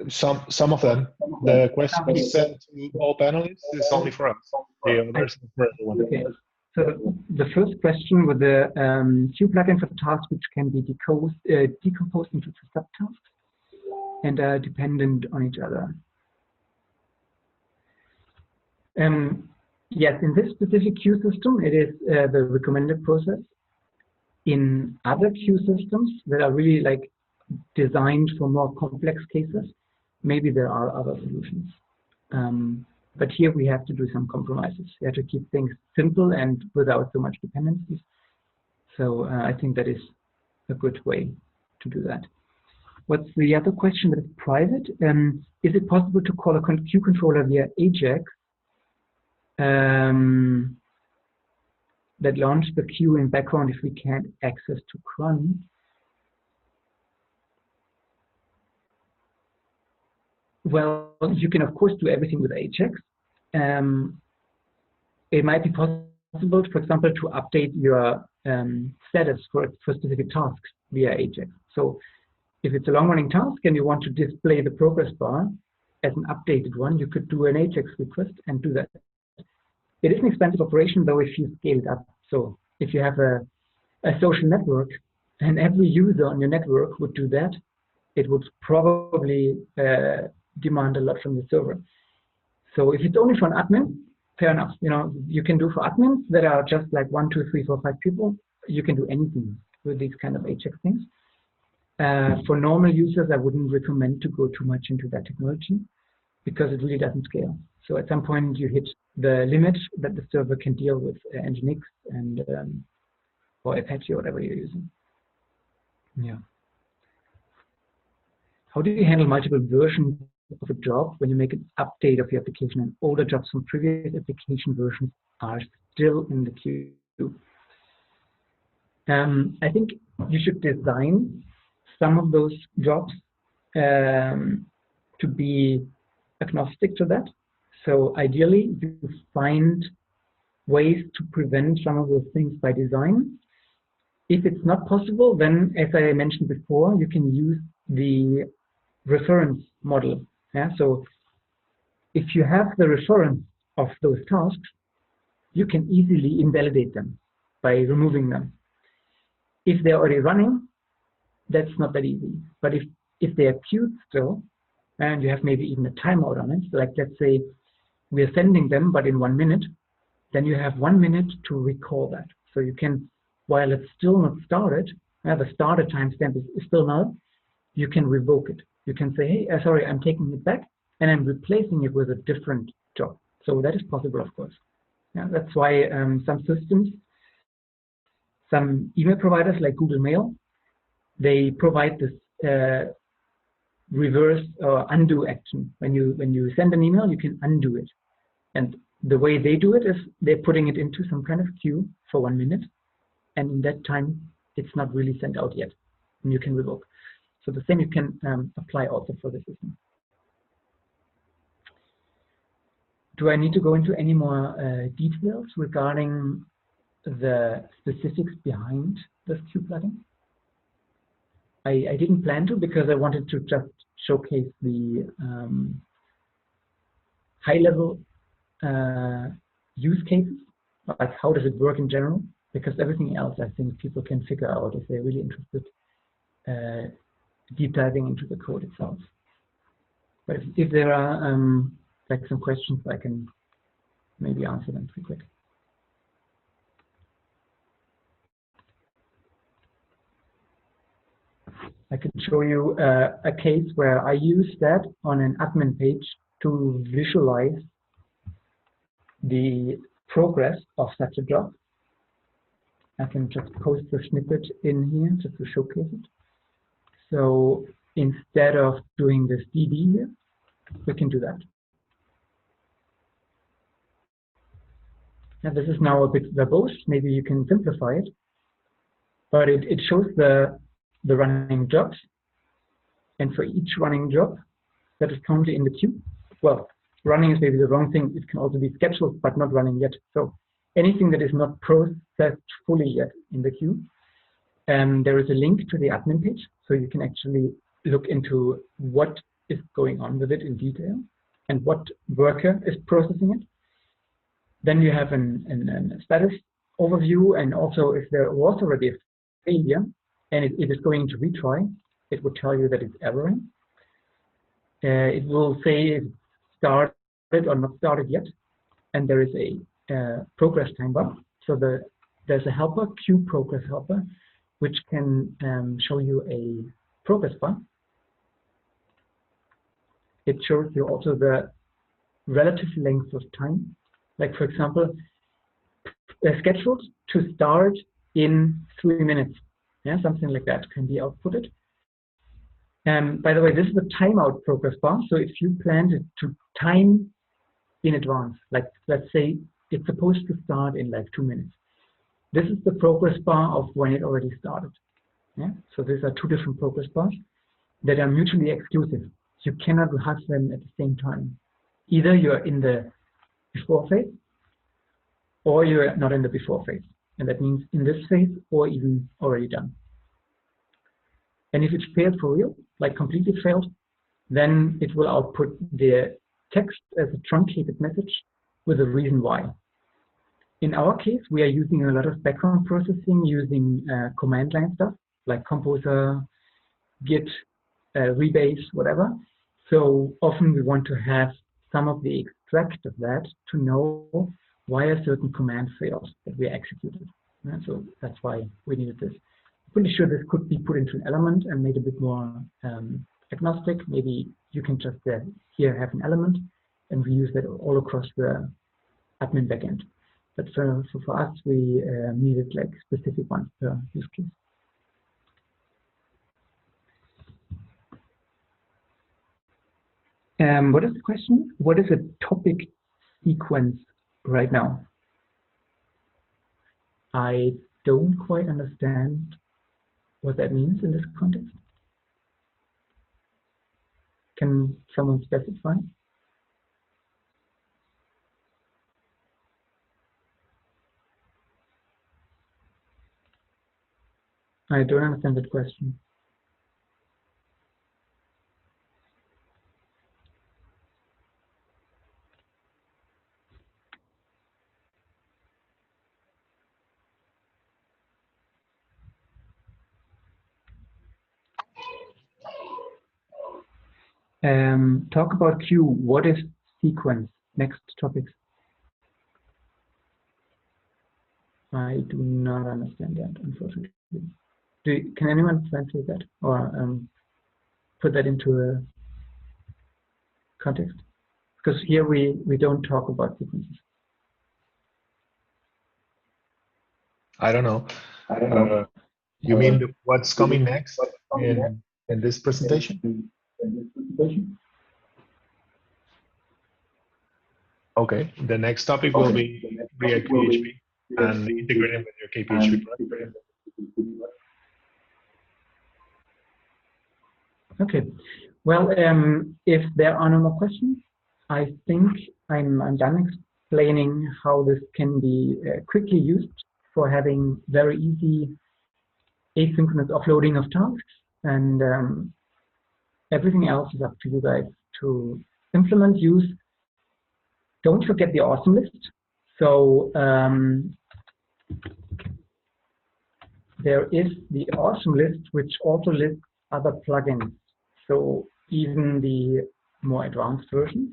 Some of them. The questions sent to all panelists is only for us. The others for everyone. Okay. So the first question with the queue plugin for tasks which can be decomposed into subtasks and are dependent on each other. Yes, in this specific queue system, it is the recommended process. In other queue systems that are really like designed for more complex cases, maybe there are other solutions. But here we have to do some compromises. We have to keep things simple and without so much dependencies. So I think that is a good way to do that. What's the other question that is private? Is it possible to call a queue controller via AJAX that launch the queue in background if we can't access to cron? Well, you can of course do everything with AJAX. It might be possible, for example, to update your status for specific tasks via AJAX. So if it's a long-running task and you want to display the progress bar as an updated one, you could do an AJAX request and do that. It is an expensive operation, though, if you scale it up. So if you have a a social network and every user on your network would do that, it would probably demand a lot from the server. So if it's only for an admin, fair enough. You know, you can do for admins that are just like 1, 2, 3, 4, 5 people. You can do anything with these kind of HX things. For normal users, I wouldn't recommend to go too much into that technology because it really doesn't scale. So at some point you hit the limit that the server can deal with Nginx and or Apache or whatever you're using. Yeah. How do you handle multiple versions of a job when you make an update of your application and older jobs from previous application versions are still in the queue? I think you should design some of those jobs to be agnostic to that. So ideally, you find ways to prevent some of those things by design. If it's not possible, then as I mentioned before, you can use the reference model. Yeah? So if you have the reference of those tasks, you can easily invalidate them by removing them. If they're already running, that's not that easy. But if they are queued still, and you have maybe even a timeout on it, like let's say we are sending them, but in 1 minute, then you have 1 minute to recall that. So you can, while it's still not started, the started timestamp is still null, you can revoke it. You can say, hey, sorry, I'm taking it back, and I'm replacing it with a different job. So that is possible, of course. Yeah, that's why some systems, some email providers like Google Mail, they provide this reverse or undo action. When you send an email, you can undo it. And the way they do it is they're putting it into some kind of queue for 1 minute. And in that time, it's not really sent out yet. And you can revoke. So the same you can apply also for the system. Do I need to go into any more details regarding the specifics behind this queue plugin? I didn't plan to because I wanted to just showcase the high-level use cases, like how does it work in general, because everything else I think people can figure out if they're really interested deep diving into the code itself. But if there are like some questions, I can maybe answer them pretty quick. I can show you a case where I use that on an admin page to visualize the progress of such a job. I can just post the snippet in here just to showcase it. So instead of doing this DD here, we can do that. Now this is now a bit verbose. Maybe you can simplify it, but it shows the running jobs, and for each running job that is currently in the queue, well, running is maybe the wrong thing. It can also be scheduled but not running yet. So anything that is not processed fully yet in the queue, there is a link to the admin page, so you can actually look into what is going on with it in detail and what worker is processing it. Then you have a status overview, and also if there was already a failure and it is going to retry, it will tell you that it's erroring. It will say it's started or not started yet, and there is a progress time bar. So there's a helper, queue progress helper, which can show you a progress bar. It shows you also the relative length of time. Like for example, scheduled to start in 3 minutes. Yeah, something like that can be outputted. By the way, this is the timeout progress bar. So if you planned it to time in advance, like let's say it's supposed to start in like 2 minutes. This is the progress bar of when it already started. Yeah? So these are two different progress bars that are mutually exclusive. You cannot have them at the same time. Either you're in the before phase or you're not in the before phase. And that means in this phase or even already done. And if it failed for real, like completely failed, then it will output the text as a truncated message with a reason why. in our case, we are using a lot of background processing using command line stuff like composer, git, rebase, whatever. So often we want to have some of the extract of that to know why a certain command failed that we executed. So that's why we needed this. I'm pretty sure this could be put into an element and made a bit more agnostic. Maybe you can just here have an element and we use that all across the admin backend. But for us, we needed like specific ones per use case. What is the question? What is a topic sequence right now? I don't quite understand what that means in this context. Can someone specify? I don't understand that question. Talk about queue. What is sequence? Next topics. I do not understand that, unfortunately. Can anyone translate that or put that into a context? Because here we don't talk about sequences. I don't know. You mean what's coming next in this presentation? Okay, the next topic will be React PHP and integrating with your CakePHP project. Okay, well, if there are no more questions, I think I'm done explaining how this can be quickly used for having very easy asynchronous offloading of tasks, and everything else is up to you guys to implement, use. Don't forget the awesome list. So there is the awesome list, which also lists other plugins. So even the more advanced versions.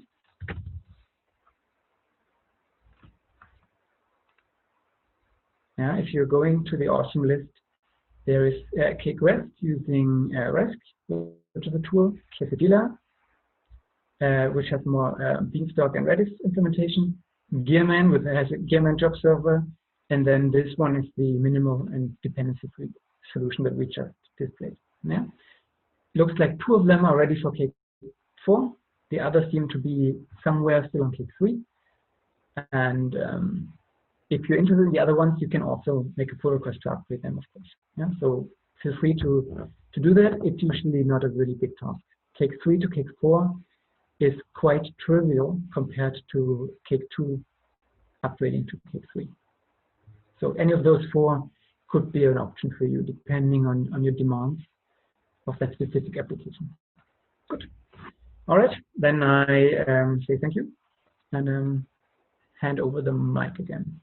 Yeah, if you're going to the awesome list, there is CakeRest using Rest, which is a tool, Quesadilla, which has more Beanstalk and Redis implementation, Gearman, which has a Gearman job server, and then this one is the minimal and dependency-free solution that we just displayed. Yeah, looks like 2 of them are ready for Cake 4. The others seem to be somewhere still on Cake 3. And if you're interested in the other ones, you can also make a pull request to upgrade them, of course. Yeah, so feel free to do that. It's usually not a really big task. Cake 3 to Cake 4 is quite trivial compared to Cake 2 upgrading to Cake 3. So any of those 4 could be an option for you, depending on your demands of that specific application. Good. All right, then I say thank you and hand over the mic again.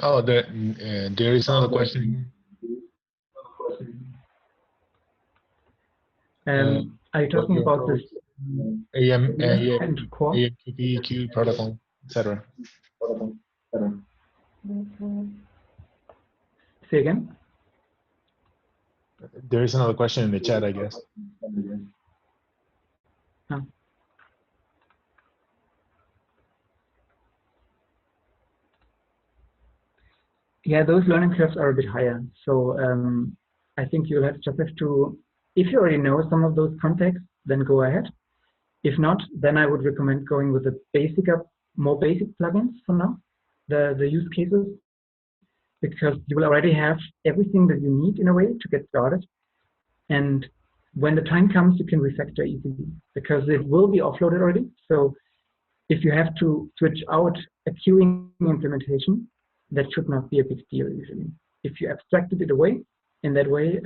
Oh, there is another question. Are you talking about this AMQP protocol, etc.? Say again? There is another question in the chat, I guess. Oh. Yeah, those learning curves are a bit higher. So I think you'll just have to, if you already know some of those contexts, then go ahead. If not, then I would recommend going with the more basic plugins for now, the use cases, because you will already have everything that you need in a way to get started. And when the time comes, you can refactor easily because it will be offloaded already. So if you have to switch out a queuing implementation, that should not be a big deal usually. If you abstracted it away in that way,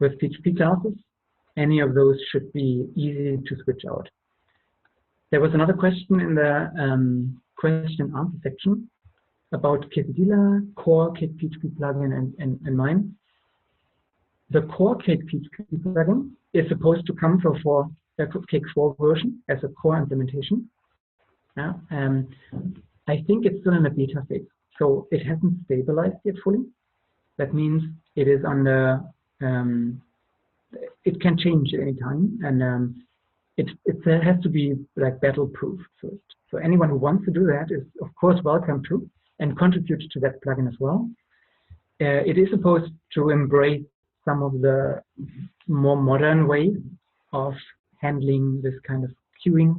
with PHP classes, any of those should be easy to switch out. There was another question in the question and answer section about Quesadilla, core CakePHP plugin, and mine. The core CakePHP plugin is supposed to come for Cake 4 version as a core implementation. Yeah, I think it's still in a beta phase, so it hasn't stabilized yet fully. That means it is under, it can change at any time, and it has to be like battle-proof first. So anyone who wants to do that is, of course, welcome to and contribute to that plugin as well. It is supposed to embrace some of the more modern ways of handling this kind of queuing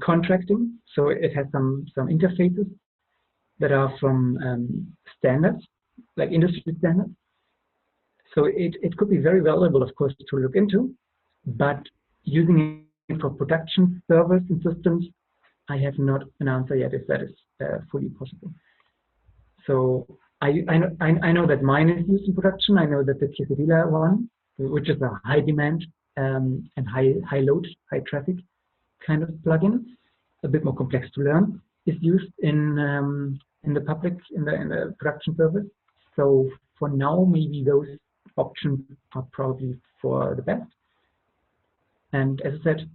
contracting. So it has some interfaces that are from standards, like industry standards. So it could be very valuable, of course, to look into, but using it for production servers and systems, I have not an answer yet if that is fully possible. So I know that mine is used in production. I know that the Quesadilla one, which is a high demand and high load, high traffic kind of plugin, a bit more complex to learn, is used in the public, in the production service. So for now, maybe those options are probably for the best. And as I said,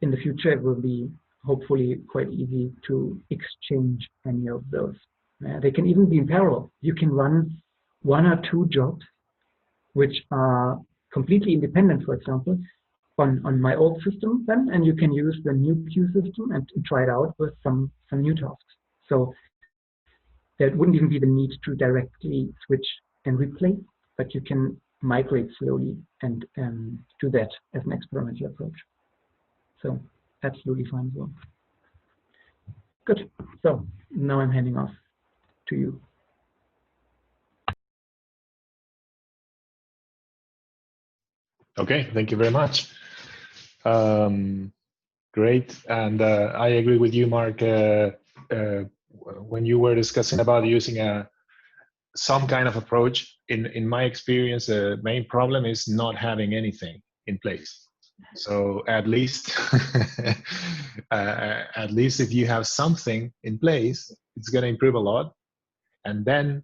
in the future, it will be hopefully quite easy to exchange any of those. They can even be in parallel. You can run 1 or 2 jobs which are completely independent, for example, on my old system then, and you can use the new queue system and try it out with some new tasks. So there wouldn't even be the need to directly switch and replace, but you can migrate slowly and do that as an experimental approach. So absolutely fine as well. Good. So now I'm handing off to you. Okay, thank you very much. Great, and I agree with you, Mark. When you were discussing about using some kind of approach, in my experience, the main problem is not having anything in place. So at least, at least if you have something in place, it's going to improve a lot. And then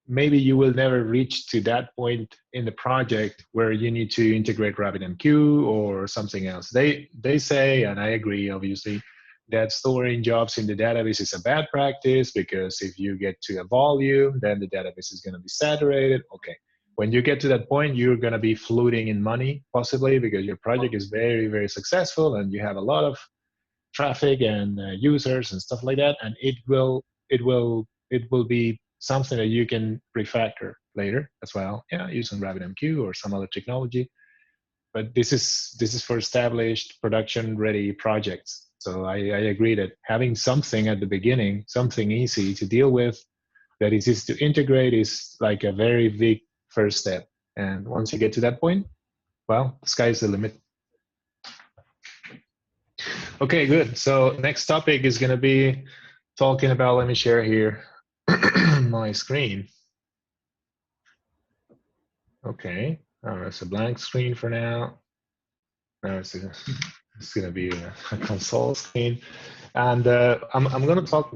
maybe you will never reach to that point in the project where you need to integrate RabbitMQ or something else. They say, and I agree, obviously, that storing jobs in the database is a bad practice because if you get to a volume, then the database is going to be saturated. Okay. When you get to that point, you're going to be floating in money, possibly because your project is very, very successful and you have a lot of traffic and users and stuff like that, and it will be something that you can refactor later as well, yeah, using RabbitMQ or some other technology. But this is for established production-ready projects. So I agree that having something at the beginning, something easy to deal with, that is easy to integrate, is like a very big first step. And once you get to that point, well, the sky's the limit. Okay, good. So next topic is going to be talking about, let me share here my screen. Okay, it's a blank screen for now. It's going to be a console screen. And I'm going to talk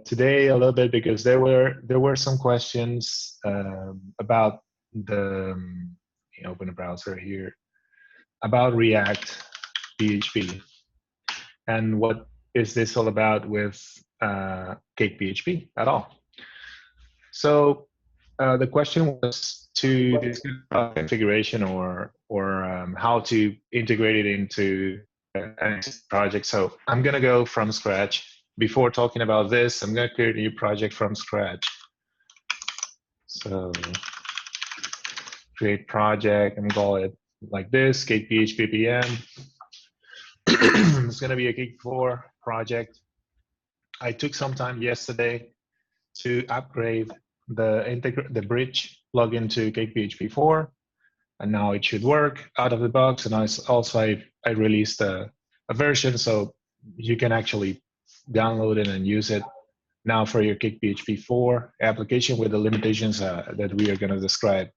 today a little bit because there were some questions about the, open a browser here, about React PHP. And what is this all about with CakePHP at all? So the question was to discuss configuration or how to integrate it into an project. So I'm going to go from scratch. Before talking about this, I'm going to create a new project from scratch. So create project and call it like this, CakePHP PM. It's going to be a Cake 4 project. I took some time yesterday to upgrade the bridge plugin to CakePHP 4, and now it should work out of the box. And I released a version so you can actually download it and use it now for your CakePHP 4 application with the limitations that we are going to describe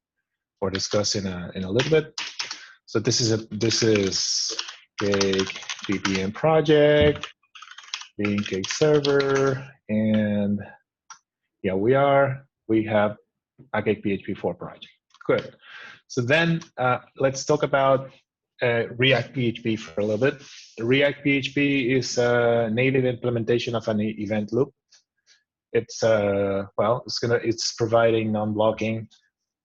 or discuss in a little bit. So this is Cake BPM project, being Cake server, and yeah, we have a CakePHP 4 project. Good. So then let's talk about React PHP for a little bit. React PHP is a native implementation of an event loop. It's it's providing non-blocking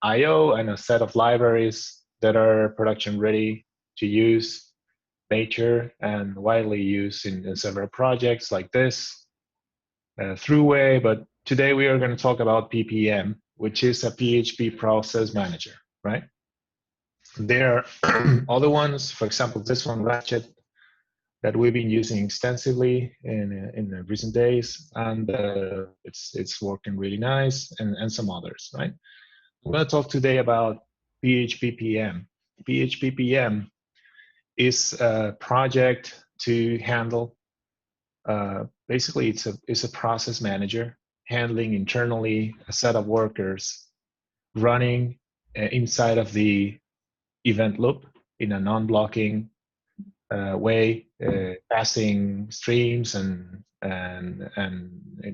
I/O and a set of libraries that are production ready to use, nature, and widely used in several projects like this, Throughway. But today we are going to talk about PPM, which is a PHP process manager, right? There are other ones, for example, this one, Ratchet, that we've been using extensively in the recent days, and it's working really nice, and some others, right? I'm going to talk today about PHP-PM. PHP-PM is a project to handle, basically it's a process manager handling internally a set of workers running inside of the event loop in a non-blocking way, passing streams and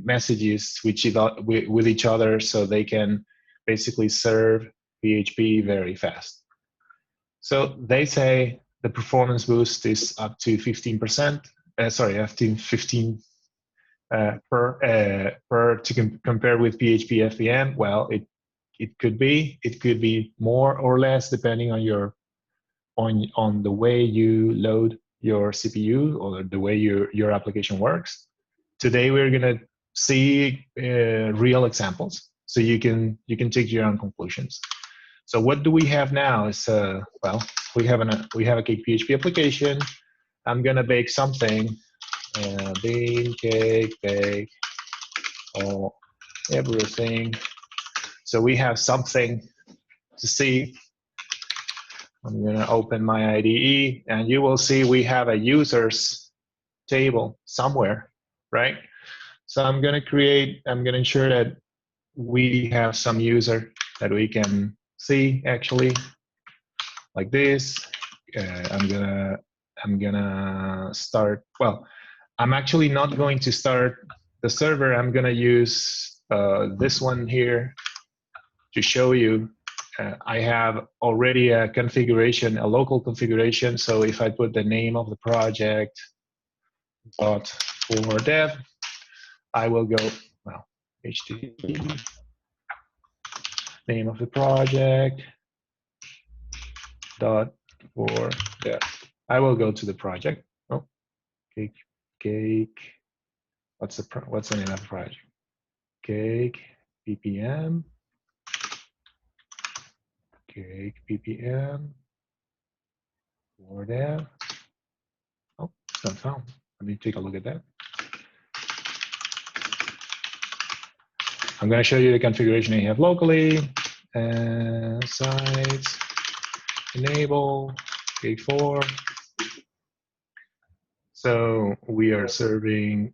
messages with each other, so they can basically serve PHP very fast. So they say the performance boost is up to 15%. Up to 15 per to compare with PHP FPM. Well, it could be more or less depending on on the way you load your CPU or the way your application works. Today we're going to see real examples, so you can take your own conclusions. So what do we have now is we have a CakePHP application. I'm going to bake something, bean cake, bake, all everything. So we have something to see. I'm going to open my IDE, and you will see we have a users table somewhere, right? So I'm going to ensure that we have some user that we can see actually like this. I'm gonna start. Well, I'm actually not going to start the server. I'm going to use this one here to show you. I have already a configuration, a local configuration. So if I put the name of the project for dev, I will go, well, HTTP, name of the project, dot for dev. I will go to the project. Oh, cake. What's the name of the project? Cake PPM. Cake PPM for dev. Oh, it's not found. Let me take a look at that. I'm going to show you the configuration I have locally. Sites, enable, Cake 4. So we are serving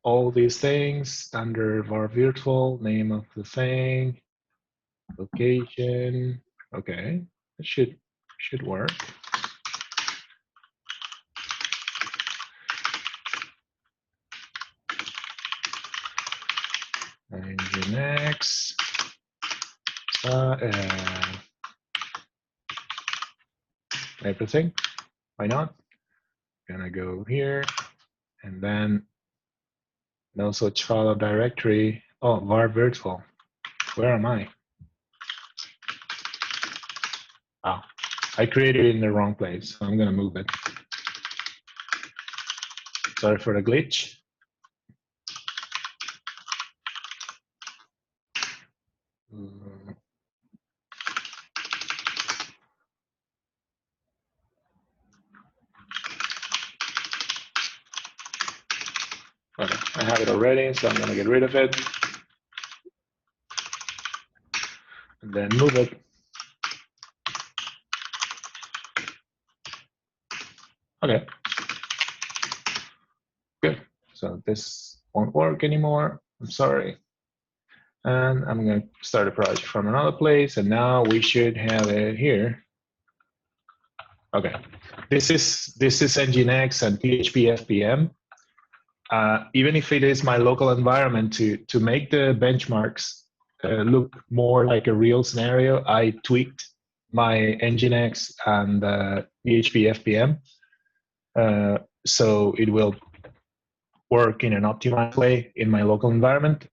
all these things under var virtual, name of the thing, location. Okay, it should work. Nginx. Everything. Why not? Gonna go here, and then no such file directory. Oh, var virtual. Where am I? Oh, I created it in the wrong place, so I'm gonna move it. Sorry for the glitch. Okay, I have it already, so I'm gonna get rid of it. And then move it. Okay. Good. So this won't work anymore. I'm sorry. And I'm going to start a project from another place, and now we should have it here. Okay, this is Nginx and PHP FPM. Even if it is my local environment, to make the benchmarks look more like a real scenario, I tweaked my Nginx and PHP FPM so it will work in an optimized way in my local environment.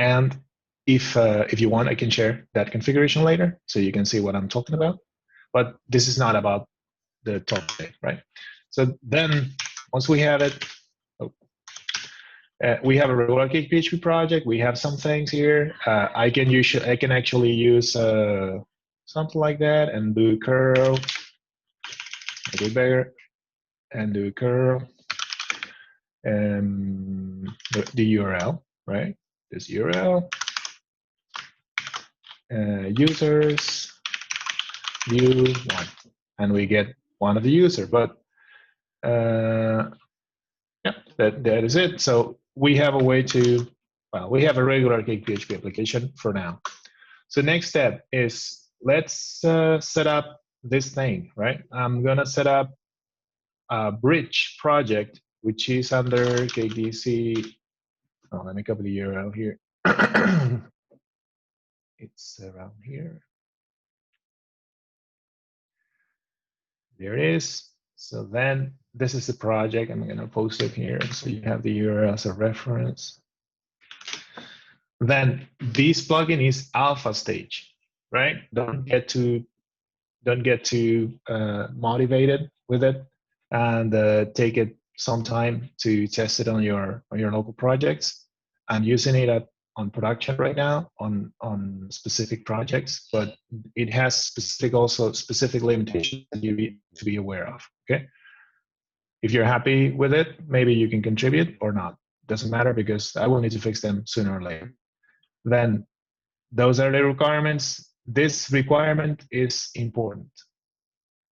And if you want, I can share that configuration later so you can see what I'm talking about. But this is not about the topic, right? So then once we have it, we have a regular CakePHP project. We have some things here. I can actually use something like that and do curl, a bit bigger, and do curl, and the URL, right? This URL, users, view one, and we get one of the user. But yeah, that is it. So we have a way to, well, we have a regular CakePHP application for now. So next step is let's set up this thing, right? I'm gonna set up a bridge project, which is under KDC. Oh, let me copy the URL here. It's around here. There it is. So then this is the project. I'm gonna post it here so you have the URL as a reference. Then this plugin is alpha stage, right? Don't get too motivated with it, and take it some time to test it on your local projects. I'm using it on production right now on specific projects, but it has specific limitations that you need to be aware of. Okay, if you're happy with it, maybe you can contribute or not. Doesn't matter because I will need to fix them sooner or later. Then those are the requirements. This requirement is important.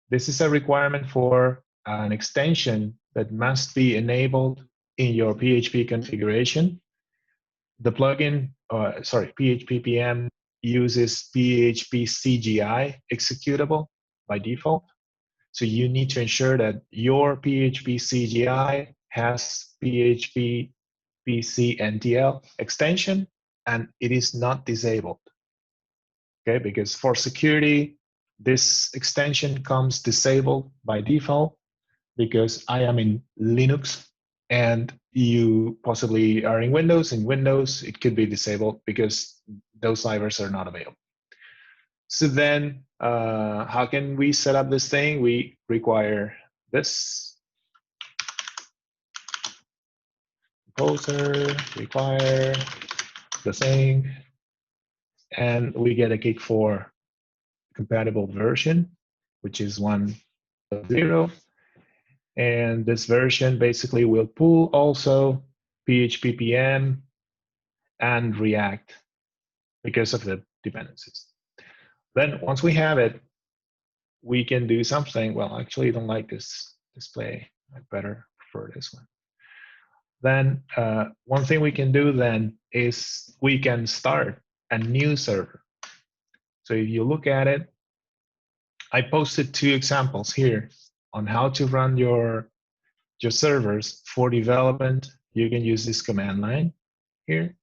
This is a requirement for an extension that must be enabled in your PHP configuration. The plugin, PHP PM uses PHP CGI executable by default. So you need to ensure that your PHP CGI has PHP PCNTL extension and it is not disabled. Okay, because for security, this extension comes disabled by default because I am in Linux and you possibly are in Windows. In Windows, it could be disabled because those libraries are not available. So then how can we set up this thing? We require this. Composer, require the thing, and we get a Cake 4 compatible version, which is 1.0. And this version basically will pull also PHP PM and React because of the dependencies. Then once we have it, we can do something. Well, actually, I don't like this display. I better prefer this one. Then one thing we can do then is we can start a new server. So if you look at it, I posted 2 examples here on how to run your servers for development. You can use this command line here.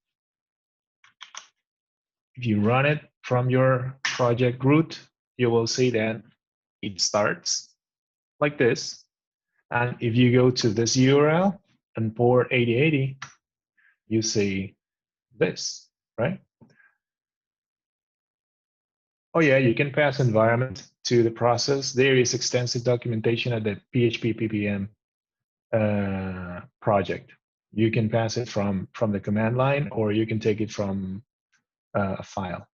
If you run it from your project root, you will see that it starts like this. And if you go to this URL and port 8080, you see this, right? Oh yeah, you can pass environment to the process. There is extensive documentation at the PHP PPM project. You can pass it from the command line, or you can take it from a file.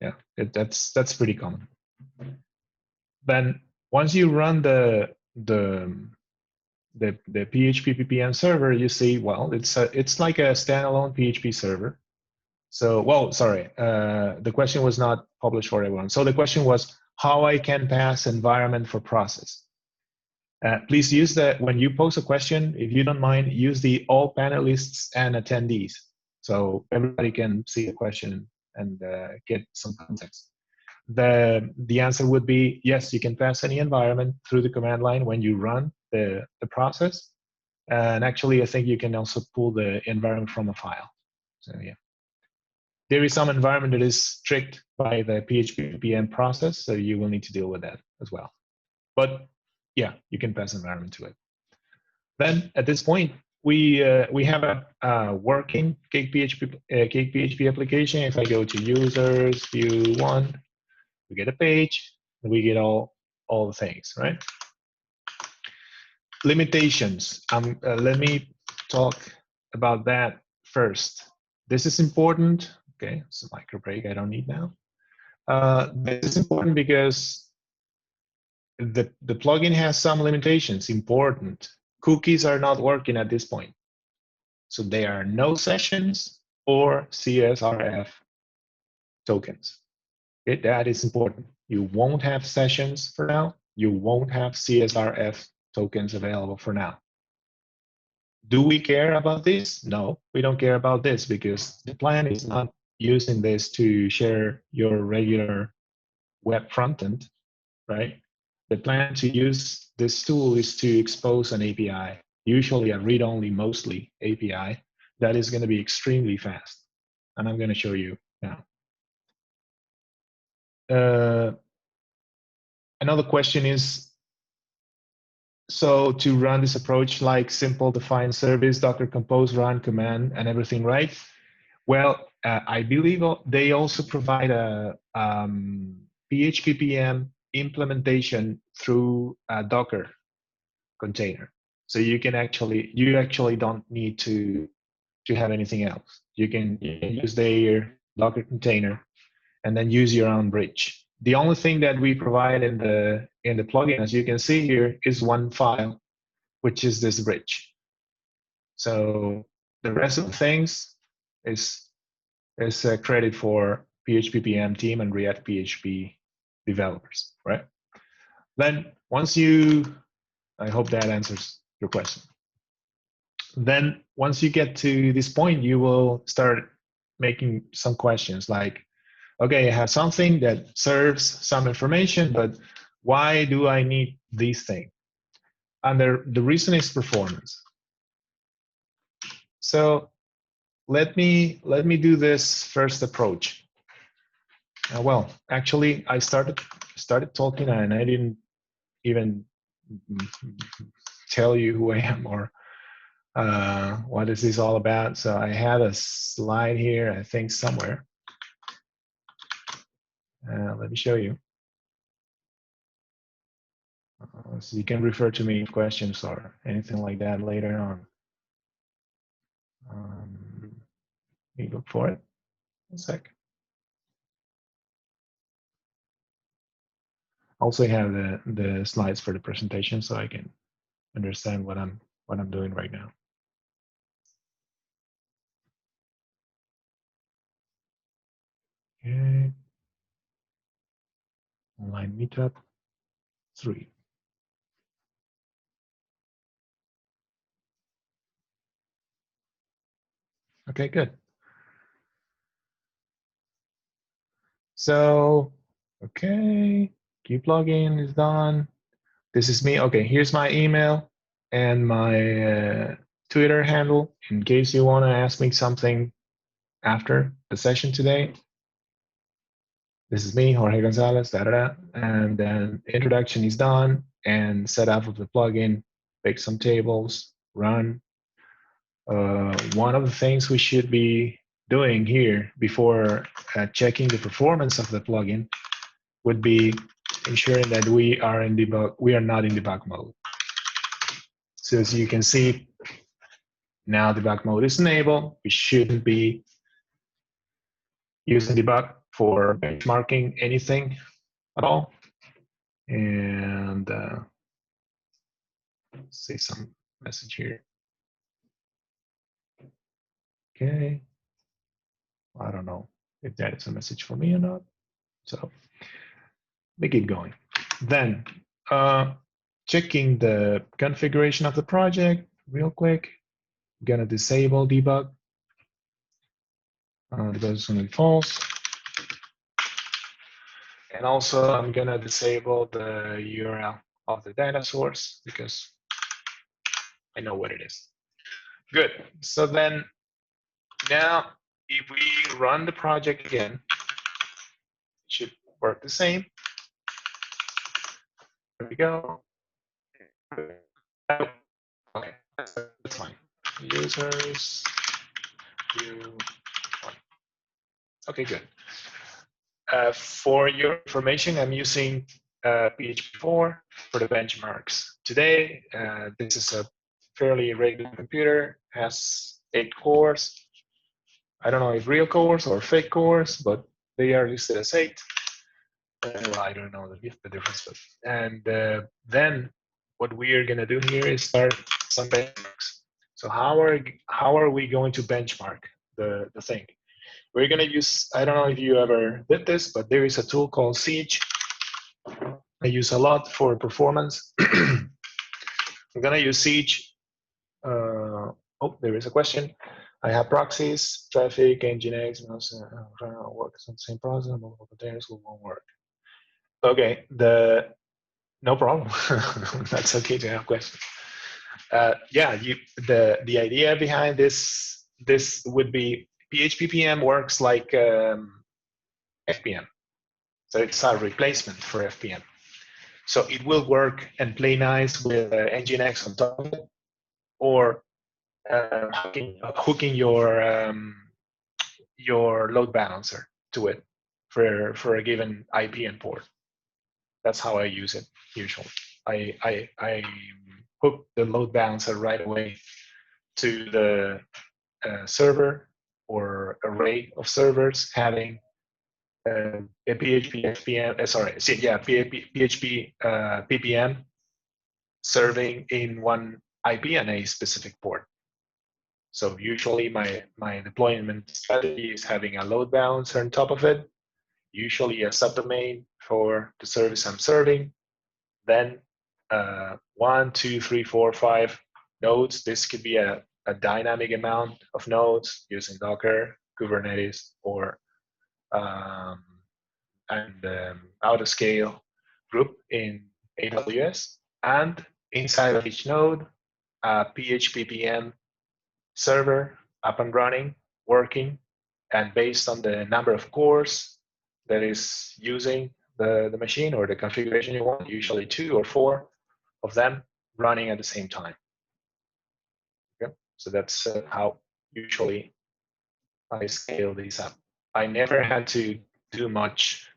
Yeah, that's pretty common. Then once you run the PHP PPM server, you see, well, it's like a standalone PHP server. So, well, sorry, the question was not published for everyone. So the question was how I can pass environment for process. Please use when you post a question, if you don't mind, use the all panelists and attendees. so everybody can see the question and get some context. The answer would be yes, you can pass any environment through the command line when you run the process. And actually, I think you can also pull the environment from a file. So yeah. There is some environment that is strict by the PHP process, so you will need to deal with that as well. But yeah, you can pass environment to it. Then at this point, we have a working CakePHP application. If I go to users, view 1, we get a page, and we get all the things, right? Limitations. Let me talk about that first. This is important. Okay, it's a micro break I don't need now. This is important because the plugin has some limitations. Important. Cookies are not working at this point. So there are no sessions or CSRF tokens. Okay, that is important. You won't have sessions for now. You won't have CSRF tokens available for now. Do we care about this? No, we don't care about this because the plan is not using this to share your regular web frontend, right? The plan to use this tool is to expose an API, usually a read-only, mostly API, that is going to be extremely fast. And I'm going to show you now. Another question is, so to run this approach like simple define service, Docker compose, run command, and everything, right? Well, I believe they also provide a PHP implementation through a Docker container. So you actually don't need to have anything else. You can use their Docker container and then use your own bridge. The only thing that we provide in the plugin, as you can see here, is one file, which is this bridge. So the rest of the things is credit for PHP team and React PHP developers, right? Then once I hope that answers your question. Then once you get to this point, you will start making some questions like, okay, I have something that serves some information, but why do I need these things? And the reason is performance. So let me do this first approach. Well, actually, I started talking and I didn't even tell you who I am or what is this all about. So I had a slide here, I think somewhere. Let me show you. So you can refer to me questions or anything like that later on. Let me look for it. One sec. Also have the slides for the presentation so I can understand what I'm doing right now. Okay. Online Meetup 3. Okay, good. So, okay, Q plugin is done. This is me. Okay, here's my email and my Twitter handle in case you want to ask me something after the session today. This is me, Jorge Gonzalez, and then introduction is done and setup of the plugin, pick some tables, run. One of the things we should be doing here before checking the performance of the plugin would be ensuring that we are not in debug mode. So as you can see, now debug mode is enabled. We shouldn't be using debug for benchmarking anything at all. And see some message here. Okay. I don't know if that is a message for me or not. So we keep going. Then checking the configuration of the project real quick. I'm gonna disable debug. Those are false. And also, I'm gonna disable the URL of the data source because I know what it is. Good. So then, now if we run the project again, it should work the same. There we go. Okay, that's fine. Users, view one. Okay, good. For your information, I'm using PHP 4 for the benchmarks. Today, this is a fairly regular computer, has 8 cores. I don't know if real cores or fake cores, but they are listed as 8. Well, I don't know the difference. But, and then what we are going to do here is start some benchmarks. So how are we going to benchmark the thing? We're going to use, I don't know if you ever did this, but there is a tool called Siege. I use a lot for performance. I'm going to use Siege. Oh, there is a question. I have proxies, traffic, Nginx, works on the same process, multiple containers won't work. Okay, no problem. That's okay to have questions. Yeah, the idea behind this would be PHP works like FPM. So it's a replacement for FPM. So it will work and play nice with Nginx on top of it, or hooking your load balancer to it for a given IP and port. That's how I use it usually. I hook the load balancer right away to the server or array of servers having a PHP FPM, PHP PPM serving in one IP and a specific port. So usually my deployment strategy is having a load balancer on top of it, usually a subdomain for the service I'm serving, then 1, 2, 3, 4, 5 nodes. This could be a dynamic amount of nodes using Docker, Kubernetes, or autoscale group in AWS. And inside of each node, a PHP server up and running, working, and based on the number of cores that is using the machine or the configuration you want, usually 2 or 4 of them running at the same time. Okay, so that's how usually I scale these up. I never had to do much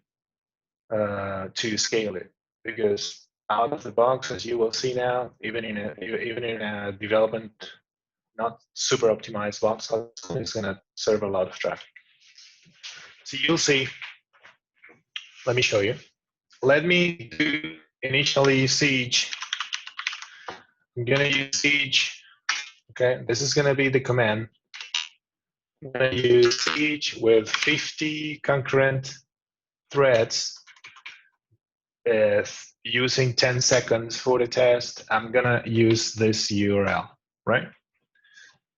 to scale it because out of the box, as you will see now, even in a development not super optimized box, it's going to serve a lot of traffic. So you'll see. Let me show you. Let me do initially Siege. I'm going to use Siege. Okay, this is going to be the command. I'm going to use Siege with 50 concurrent threads using 10 seconds for the test. I'm going to use this URL, right?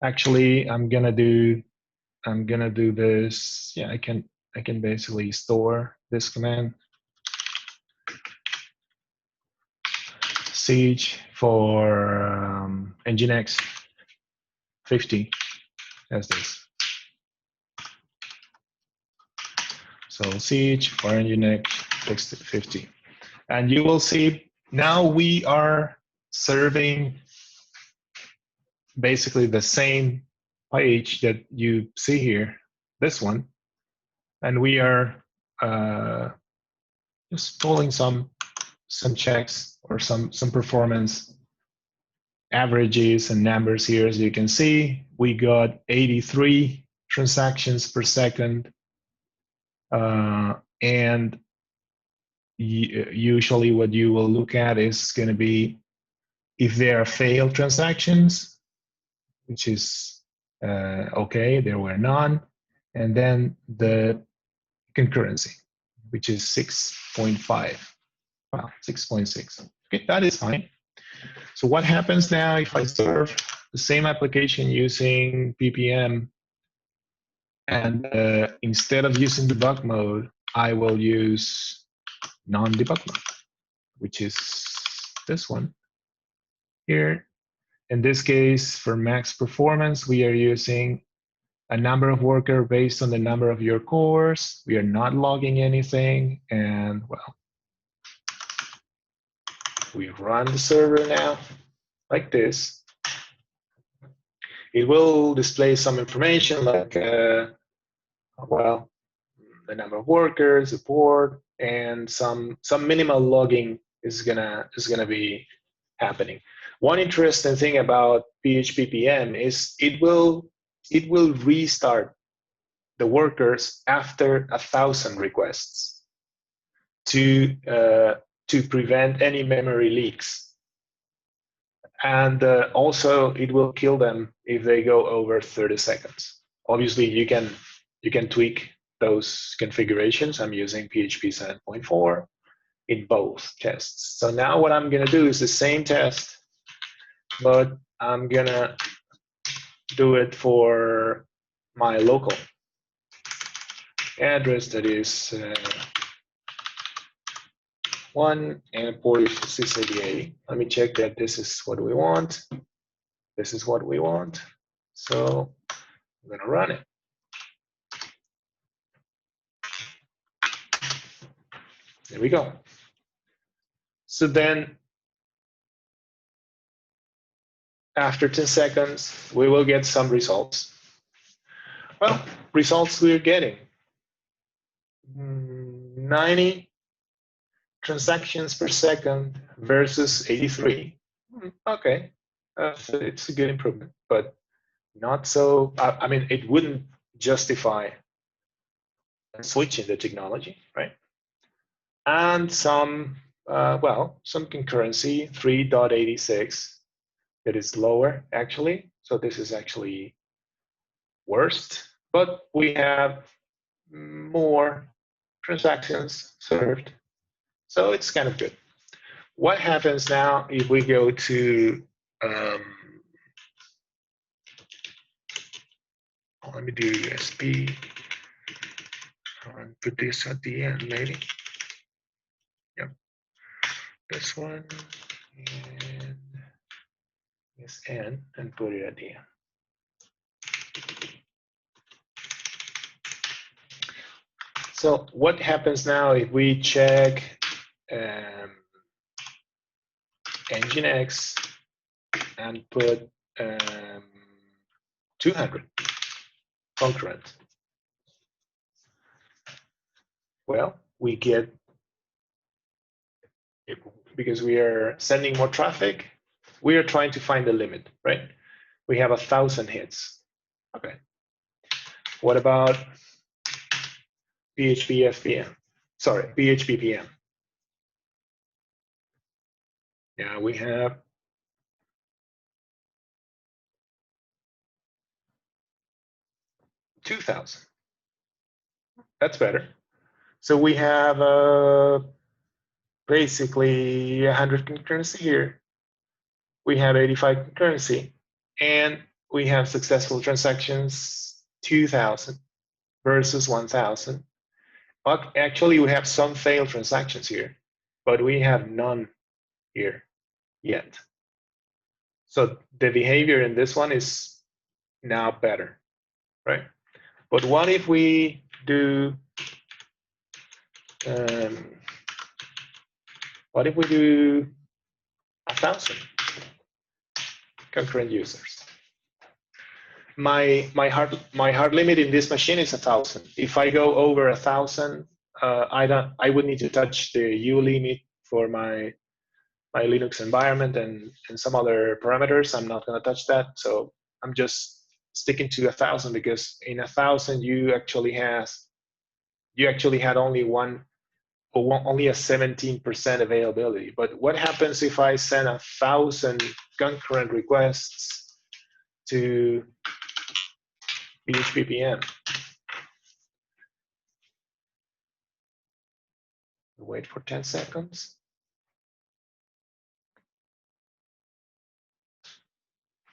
Actually, I'm going to do this. Yeah, I can basically store this command. Siege for Nginx 50 as this. So Siege for Nginx 50. And you will see now we are serving basically the same page that you see here, this one. And we are just pulling some checks or some performance averages and numbers here. As you can see, we got 83 transactions per second. And usually what you will look at is going to be if there are failed transactions, which is okay, there were none. And then the concurrency, which is 6.5. Wow, 6.6. Okay, that is fine. So what happens now if I serve the same application using PPM And instead of using debug mode, I will use non-debug mode, which is this one here. In this case, for max performance, we are using a number of worker based on the number of your cores. We are not logging anything. And well, we run the server now like this. It will display some information like, well, the number of workers, the port, and some minimal logging is gonna be happening. One interesting thing about PHP-PM is it will restart the workers after 1,000 requests to prevent any memory leaks. And also, it will kill them if they go over 30 seconds. Obviously, you can tweak those configurations. I'm using PHP 7.4 in both tests. So now what I'm going to do is the same test, but I'm going to do it for my local address that is 1 and port is 688. Let me check that this is what we want. This is what we want. So I'm going to run it. There we go. So then after 10 seconds, we will get some results. Well, results we're getting 90 transactions per second versus 83. Okay, it's a good improvement, but not so. I mean, it wouldn't justify switching the technology, right? And some, well, some concurrency, 3.86, that is lower actually. So this is actually worst, but we have more transactions served. So it's kind of good. What happens now if we go to, let me do SP, and put this at the end maybe. Yep, this one, and this N, and put it at the end. So what happens now if we check Nginx and put 200 concurrent? Well, we get, because we are sending more traffic, we are trying to find the limit, right? We have 1,000 hits. Okay. What about PHP-FPM? Sorry, PHP-PM. Yeah, we have 2,000. That's better. So we have basically 100 concurrency here. We have 85 concurrency, and we have successful transactions 2,000 versus 1,000. But actually, we have some failed transactions here, but we have none here yet. So the behavior in this one is now better, right? But what if we do, what if we do 1,000 concurrent users? My hard limit in this machine is 1,000. If I go over 1,000, I would need to touch the U limit for my Linux environment and some other parameters. I'm not going to touch that, so I'm just sticking to 1,000 because in 1,000 you actually had only only a 17% availability. But what happens if I send 1,000 concurrent requests to PHP-PM? Wait for 10 seconds.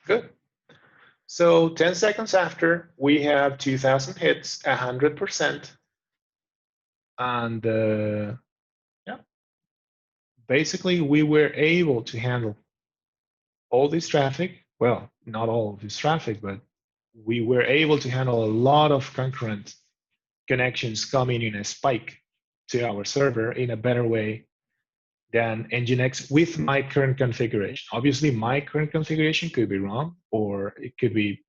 Good. So 10 seconds after, we have 2,000 hits, 100%. And yeah, basically we were able to handle all this traffic. Well, not all of this traffic, but we were able to handle a lot of concurrent connections coming in a spike to our server in a better way than Nginx with my current configuration. Obviously, my current configuration could be wrong, or it could be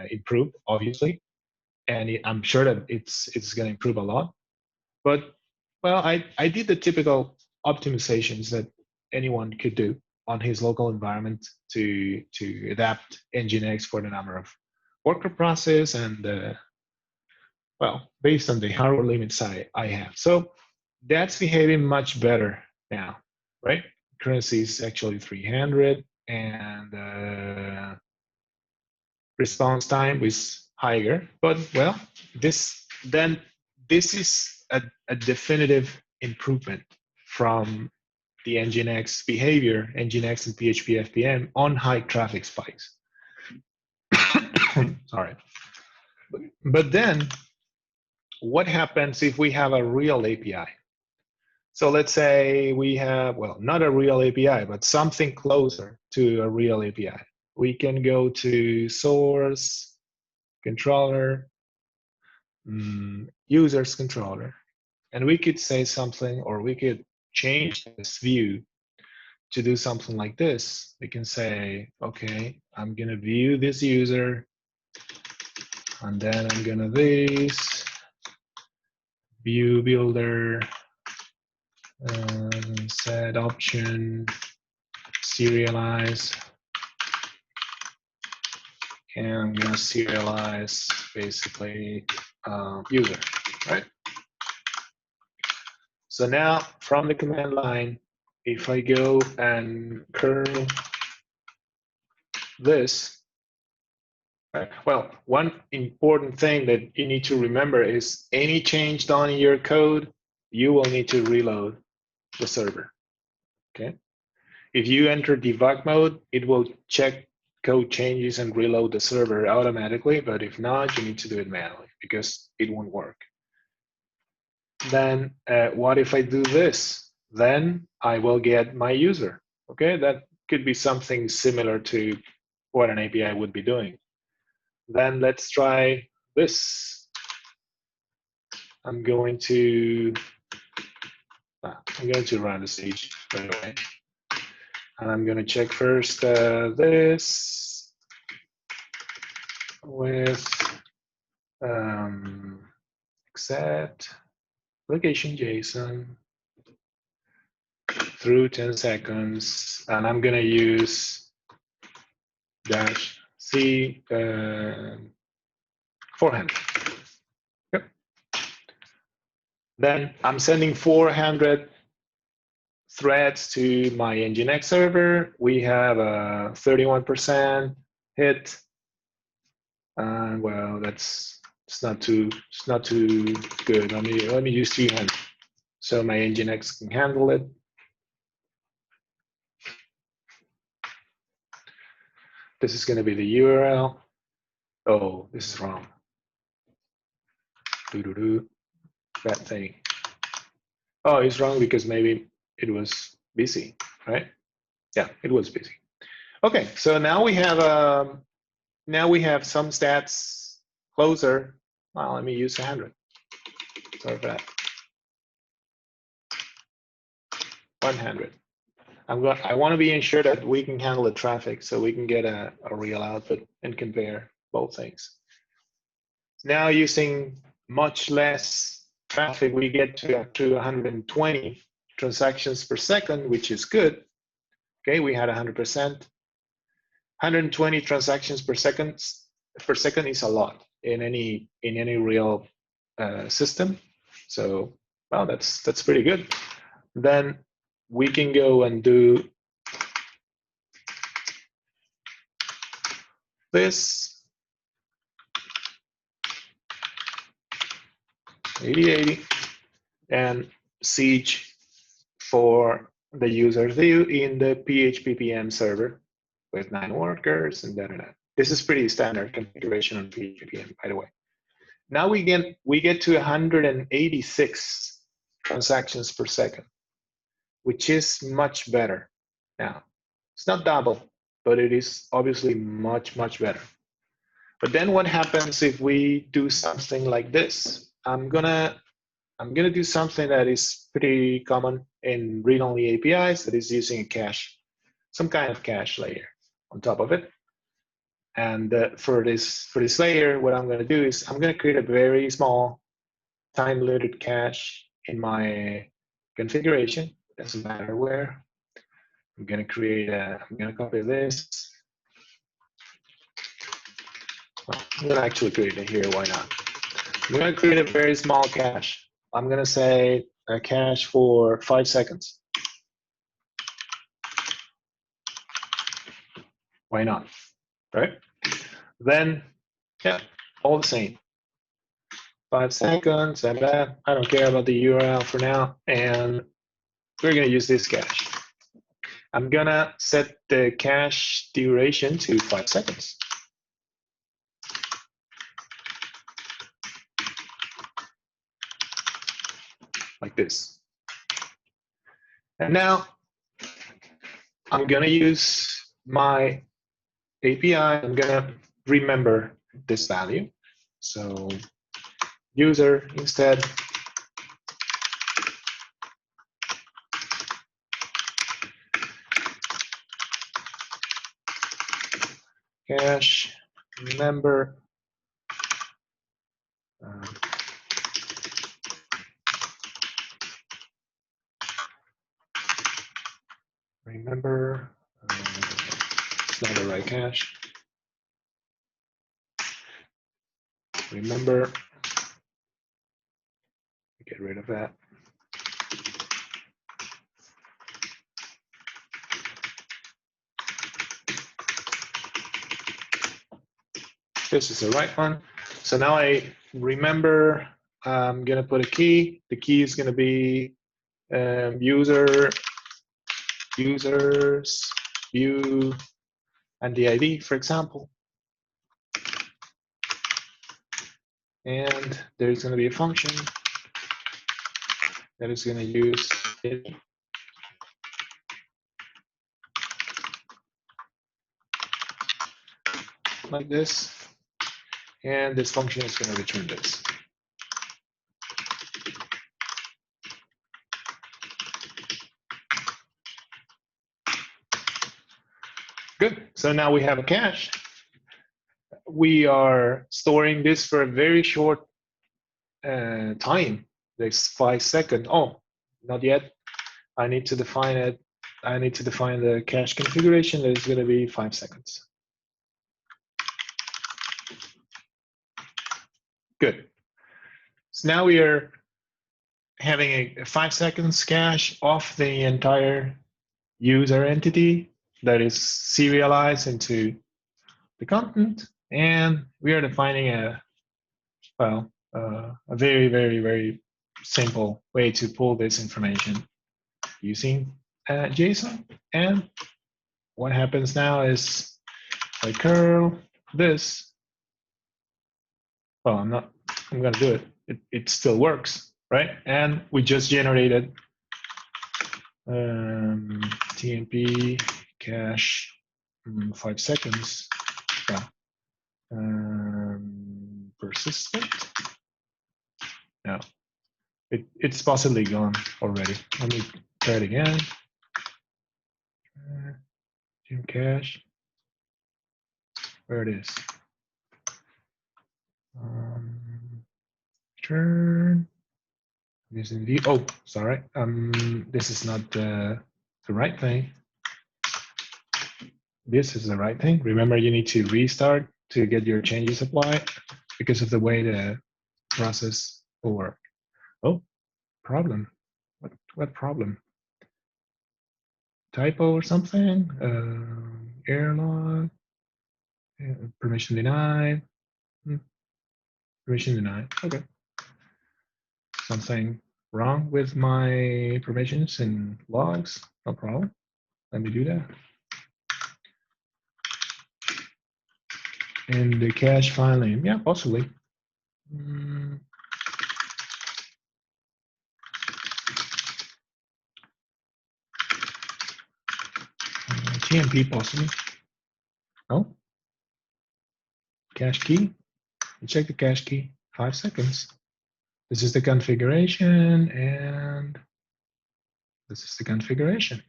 improved, obviously. And I'm sure that it's going to improve a lot. But, well, I did the typical optimizations that anyone could do on his local environment to adapt Nginx for the number of worker process and, well, based on the hardware limits I have. So that's behaving much better now, right? Currency is actually 300, and response time is higher. But, well, this is a definitive improvement from the Nginx behavior, Nginx and PHP FPM on high traffic spikes. Sorry. But then, what happens if we have a real API? So let's say we have, well, not a real API, but something closer to a real API. We can go to source, controller, users controller, and we could say something, or we could change this view to do something like this. We can say, okay, I'm going to view this user, and then I'm going to this view builder, set option, serialize, and I'm going to serialize basically user, right? So now from the command line, if I go and curl this, well, one important thing that you need to remember is any change done in your code, you will need to reload the server, okay? If you enter debug mode, it will check code changes and reload the server automatically, but if not, you need to do it manually because it won't work. Then what if I do this? Then I will get my user, okay? That could be something similar to what an API would be doing. Then let's try this. I'm going to run the stage right away. And I'm going to check first this with accept application JSON through 10 seconds. And I'm going to use -c 400. Yep. Then I'm sending 400 threads to my Nginx server. We have a 31% hit. And well, it's not too good. Let me use 300 so my Nginx can handle it. This is going to be the URL. Oh, this is wrong. That thing. Oh, it's wrong because maybe it was busy, right? Yeah, it was busy. Okay, so now we have some stats closer. Well, let me use 100. Sorry for that. 100. I want to be ensured that we can handle the traffic so we can get a real output and compare both things. Now using much less traffic, we get to up to 120 transactions per second, which is good. Okay, we had 100%. 120 transactions per second is a lot in any real system. So, well, that's pretty good. Then we can go and do this 8080 and siege for the user view in the PHP PM server with 9 workers and da. This is pretty standard configuration on PHP, by the way. Now we get to 186 transactions per second, which is much better. Now, it's not double, but it is obviously much, much better. But then what happens if we do something like this? I'm gonna do something that is pretty common in read-only APIs, that is using a cache, some kind of cache layer on top of it. And for this layer, what I'm going to do is I'm going to create a very small time-limited cache in my configuration. Doesn't matter where. I'm going to create I'm going to copy this. Well, I'm going to actually create it here. Why not? I'm going to create a very small cache. I'm going to say a cache for 5 seconds. Why not? Right? Then, yeah, all the same. 5 seconds, and I don't care about the URL for now, and we're going to use this cache. I'm going to set the cache duration to 5 seconds. Like this. And now I'm going to use my API. I'm going to remember this value. So user instead cache remember remember it's not the right cache. Remember, get rid of that. This is the right one. So now I remember I'm going to put a key. The key is going to be users, view, and the ID, for example. And there's going to be a function that is going to use it. Like this. And this function is going to return this. Good. So now we have a cache. We are storing this for a very short time. There's 5 seconds. Oh, not yet. I need to define it. I need to define the cache configuration that is going to be 5 seconds. Good. So now we are having a 5 seconds cache of the entire user entity that is serialized into the content, and we are defining a very, very, very simple way to pull this information using JSON. And what happens now is I curl this. Well, I'm going to do it. It still works, right? And we just generated TMP cache 5 seconds. Persistent. No, it's possibly gone already. Let me try it again. Cache. Where it is. Return. Using view. Oh, sorry. This is not the right thing. This is the right thing. Remember, you need to restart to get your changes applied because of the way the process will work. Oh, problem. What problem? Typo or something? Error log. Permission denied. Permission denied. Okay. Something wrong with my permissions and logs? No problem. Let me do that. in the cache file name. Yeah, possibly. Mm. TMP possibly. No. Cache key. You check the cache key. 5 seconds. This is the configuration, and this is the configuration.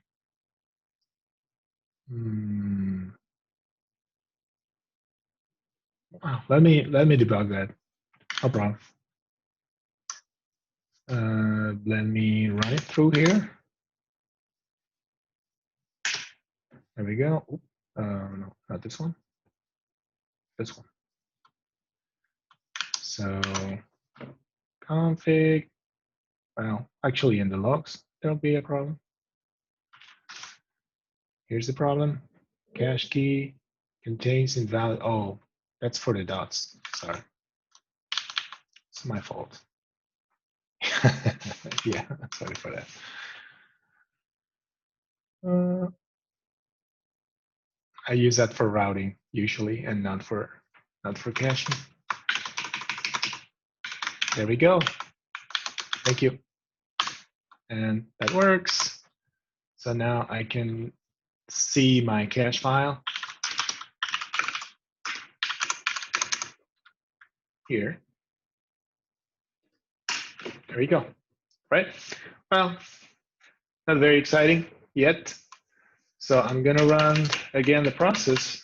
Wow. Let me debug that. No problem. Let me run it through here. There we go. No, not this one. This one. So config. Well, actually, in the logs, there'll be a problem. Here's the problem. Cache key contains invalid. Oh, that's for the dots. Sorry. It's my fault. Yeah, sorry for that. I use that for routing usually, and not for caching. There we go. Thank you. And that works. So now I can see my cache file here. There we go. Right? Well, not very exciting yet. So I'm going to run again the process,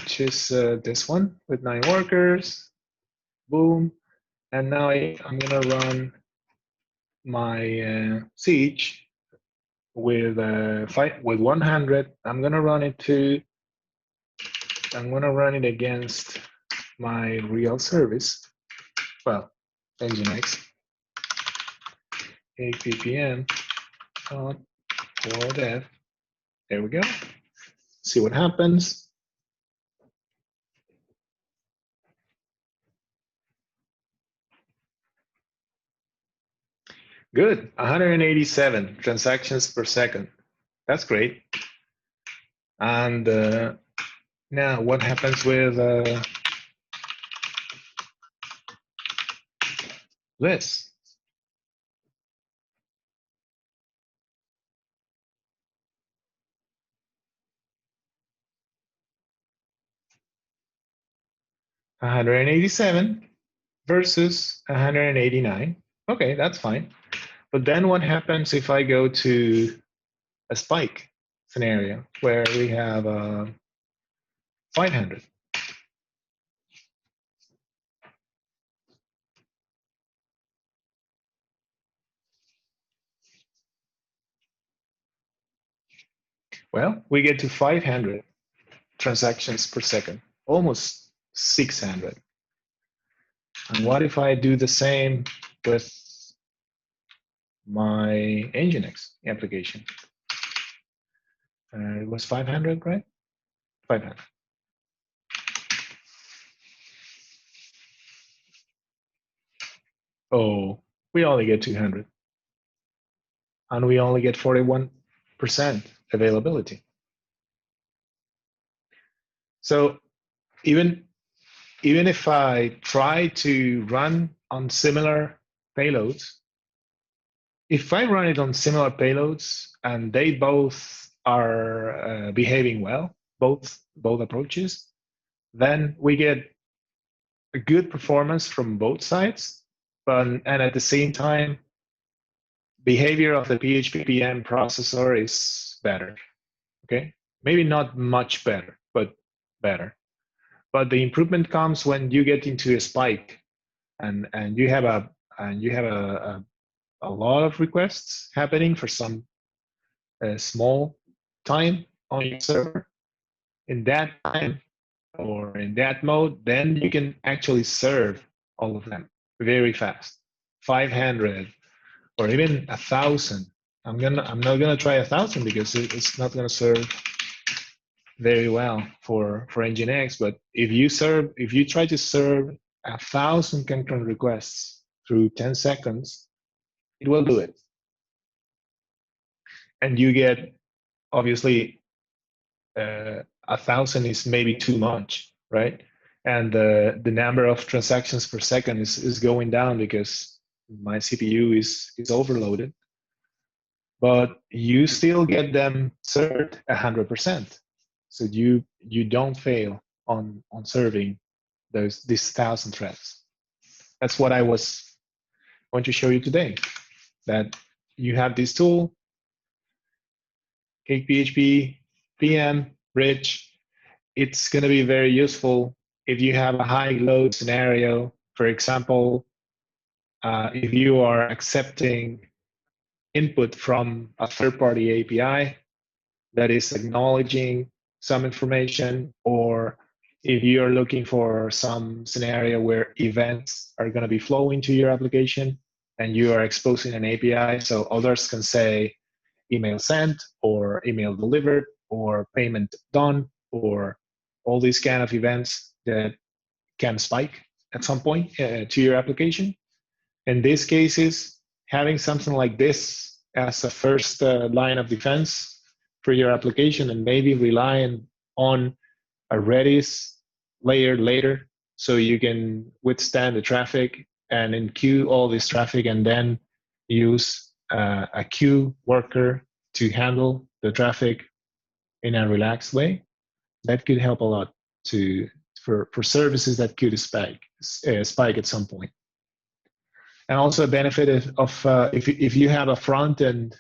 which is this one with 9 workers. Boom. And now I'm going to run my siege with 100. I'm going to run it against my real service. Well, Nginx. CakePHP for dev. There we go. See what happens. Good, 187 transactions per second. That's great. And now what happens with this? $187 versus 189. Okay, that's fine. But then what happens if I go to a spike scenario where we have 500? Well, we get to 500 transactions per second, almost 600. And what if I do the same with my Nginx application? It was 500, right? 500. Oh, we only get 200. And we only get 41% availability. So even if I try to run on similar payloads, if I run it on similar payloads and they both are behaving well, both approaches, then we get a good performance from both sides, and at the same time, behavior of the PHP-PM processor is better. Okay, maybe not much better, but better. But the improvement comes when you get into a spike, and you have a lot of requests happening for some small time on your server. In that time or in that mode, then you can actually serve all of them very fast. 500 or even 1,000. I'm not gonna try 1,000 because it's not gonna serve very well for Nginx. But if you try to serve 1,000 concurrent requests through 10 seconds, it will do it. And you get obviously 1,000 is maybe too much, right? And the number of transactions per second is going down because my CPU is overloaded. But you still get them served 100%. So you don't fail on serving these 1,000 threads. That's what I was going to show you today. That you have this tool, CakePHP, PM, Bridge. It's going to be very useful if you have a high load scenario. For example, if you are accepting input from a third-party API that is acknowledging some information, or if you're looking for some scenario where events are going to be flowing to your application and you are exposing an API so others can say email sent or email delivered or payment done or all these kind of events that can spike at some point to your application. In these cases, having something like this as a first line of defense for your application and maybe relying on a Redis layer later so you can withstand the traffic and enqueue all this traffic and then use a queue worker to handle the traffic in a relaxed way. That could help a lot for services that could spike at some point. And also a benefit of if you have a front end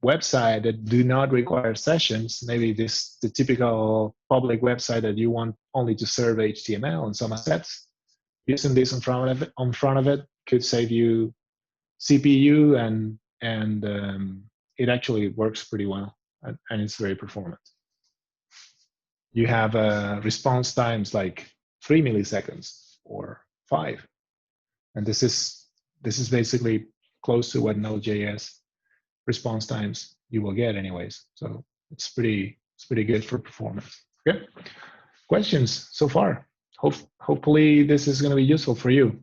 website that do not require sessions, maybe the typical public website that you want only to serve HTML and some assets, using this in front of it could save you CPU and it actually works pretty well and it's very performant. You have response times like 3 milliseconds or 5, and this is basically close to what Node.js response times you will get anyways. So it's pretty good for performance. Okay. Questions so far? Hopefully this is going to be useful for you.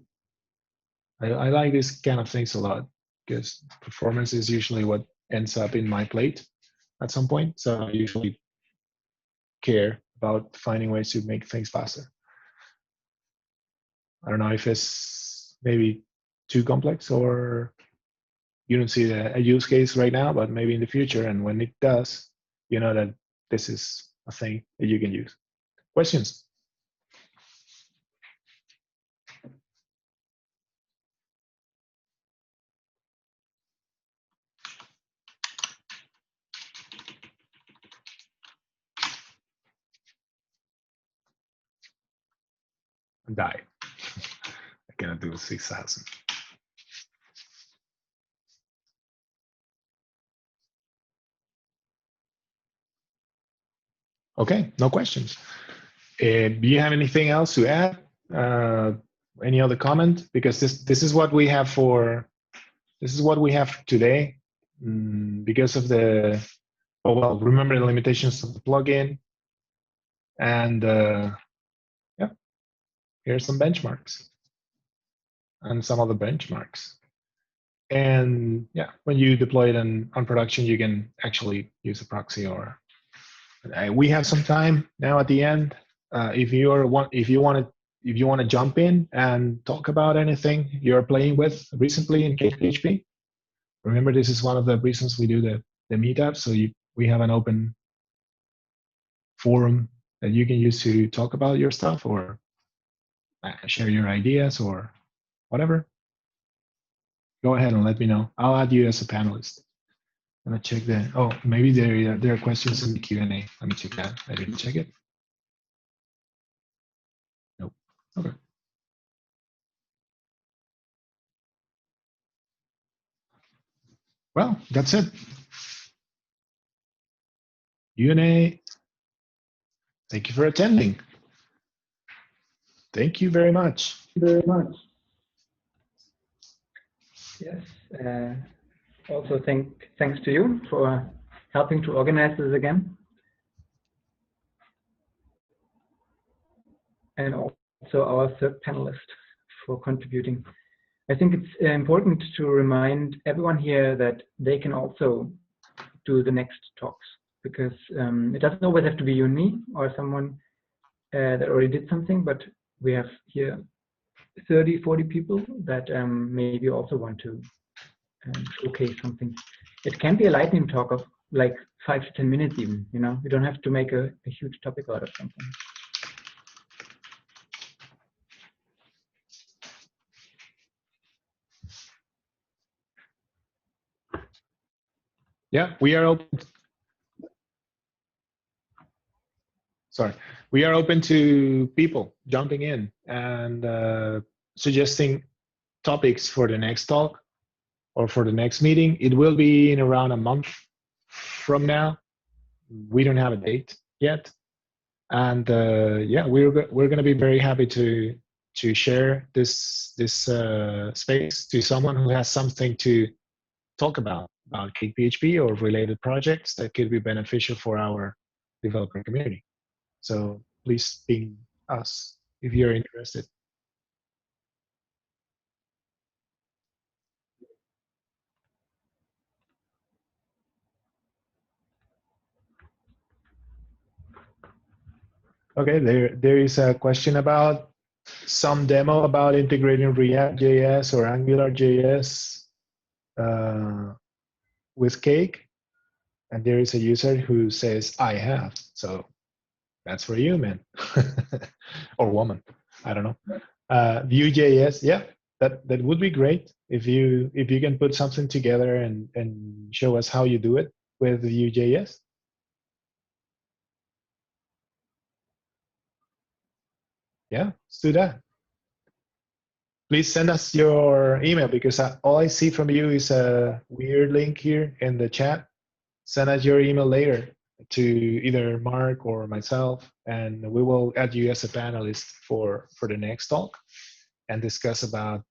I like these kind of things a lot because performance is usually what ends up in my plate at some point. So I usually care about finding ways to make things faster. I don't know if it's maybe too complex or you don't see a use case right now, but maybe in the future. And when it does, you know that this is a thing that you can use. Questions? Die. I cannot do 6,000. Okay, no questions. Do you have anything else to add? Any other comment? Because this is what we have today. Because of the remember the limitations of the plugin, and yeah, here's some benchmarks and some other benchmarks. And yeah, when you deploy it on production, you can actually use a proxy. Or we have some time now at the end. If you want to jump in and talk about anything you're playing with recently in CakePHP, remember this is one of the reasons we do the meetup. So we have an open forum that you can use to talk about your stuff or share your ideas or whatever. Go ahead and let me know. I'll add you as a panelist. I'm gonna check that. Oh, maybe there are questions in the Q&A. Let me check that. I didn't check it. Nope. Okay. Well, that's it. Q&A. Thank you for attending. Thank you very much. Yes. Also, thanks to you for helping to organize this again. And also our third panelist for contributing. I think it's important to remind everyone here that they can also do the next talks. because it doesn't always have to be you and me or someone that already did something, but we have here 30, 40 people that maybe also want to showcase something. It can be a lightning talk of like 5 to 10 minutes even, you know, you don't have to make a huge topic out of something. Yeah, we are open. Sorry, we are open to people jumping in and suggesting topics for the next talk or for the next meeting. It will be in around a month from now. We don't have a date yet, and yeah, we're going to be very happy to share this space to someone who has something to talk about CakePHP or related projects that could be beneficial for our developer community. So please ping us if you're interested. Okay, there is a question about some demo about integrating React.js or AngularJS with Cake. And there is a user who says, I have. So that's for you, man. Or woman. I don't know. Vue.js, yeah, that would be great if you can put something together and show us how you do it with Vue.js. Yeah, let's do that. Please send us your email because all I see from you is a weird link here in the chat. Send us your email later to either Mark or myself, and we will add you as a panelist for the next talk and discuss about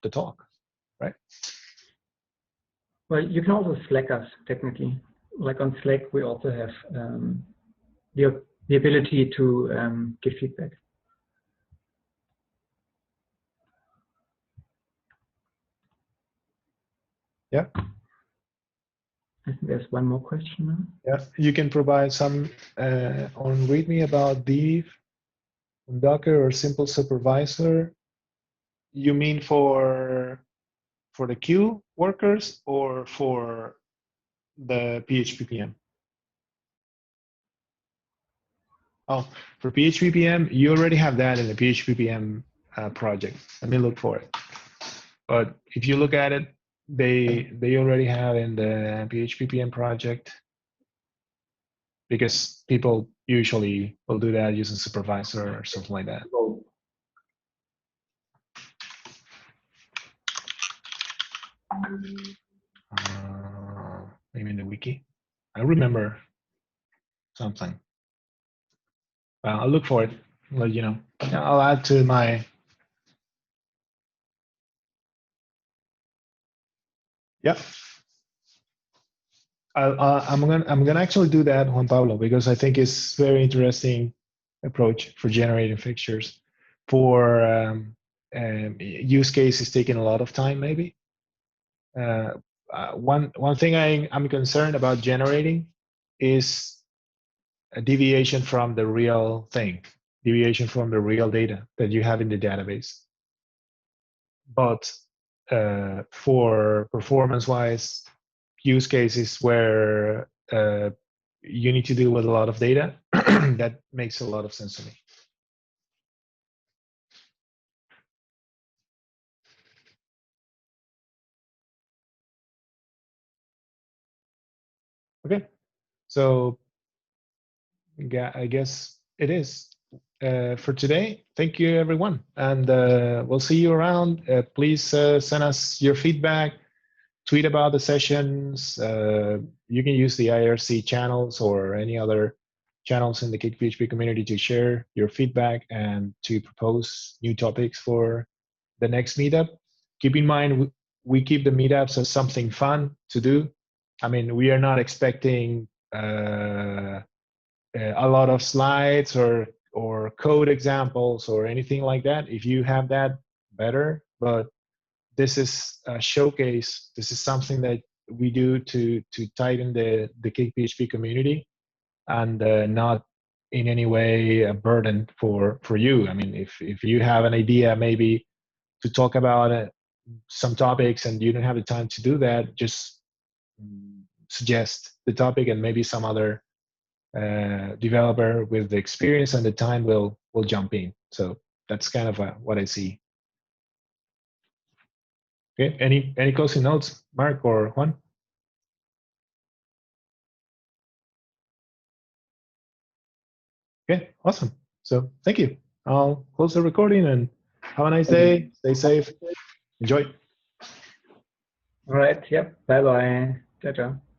the talk, right? Well, you can also Slack us technically. Like on Slack, we also have the ability to give feedback. Yeah. I think there's one more question now. Yeah, you can provide some on README about Div, Docker, or simple supervisor. You mean for the queue workers or for the PHP PM? Oh, for PHP PM, you already have that in the PHP PM project. Let me look for it. But if you look at it, they already have in the PHP PM project, because people usually will do that using supervisor or something like that. Maybe in the wiki. I remember something. I'll look for it. Let you know. I'll add to my. Yeah. I'm gonna actually do that, Juan Pablo, because I think it's very interesting approach for generating fixtures. For use case is taking a lot of time, maybe. One thing I'm concerned about generating is a deviation from the real thing, deviation from the real data that you have in the database. But for performance-wise use cases where you need to deal with a lot of data, that makes a lot of sense to me. Okay, so I guess it is for today. Thank you, everyone, and we'll see you around. Please send us your feedback, tweet about the sessions. You can use the IRC channels or any other channels in the CakePHP community to share your feedback and to propose new topics for the next meetup. Keep in mind, we keep the meetups as something fun to do. I mean, we are not expecting a lot of slides or code examples or anything like that. If you have that, better. But this is a showcase. This is something that we do to tighten the CakePHP community and not in any way a burden for you. I mean, if you have an idea maybe to talk about some topics and you don't have the time to do that, just suggest the topic, and maybe some other developer with the experience and the time will jump in. So that's kind of what I see. Okay. Any closing notes, Mark or Juan? Okay, awesome. So thank you. I'll close the recording and have a nice day. Stay safe. Enjoy. All right. Yep. Bye bye. Ciao, ciao.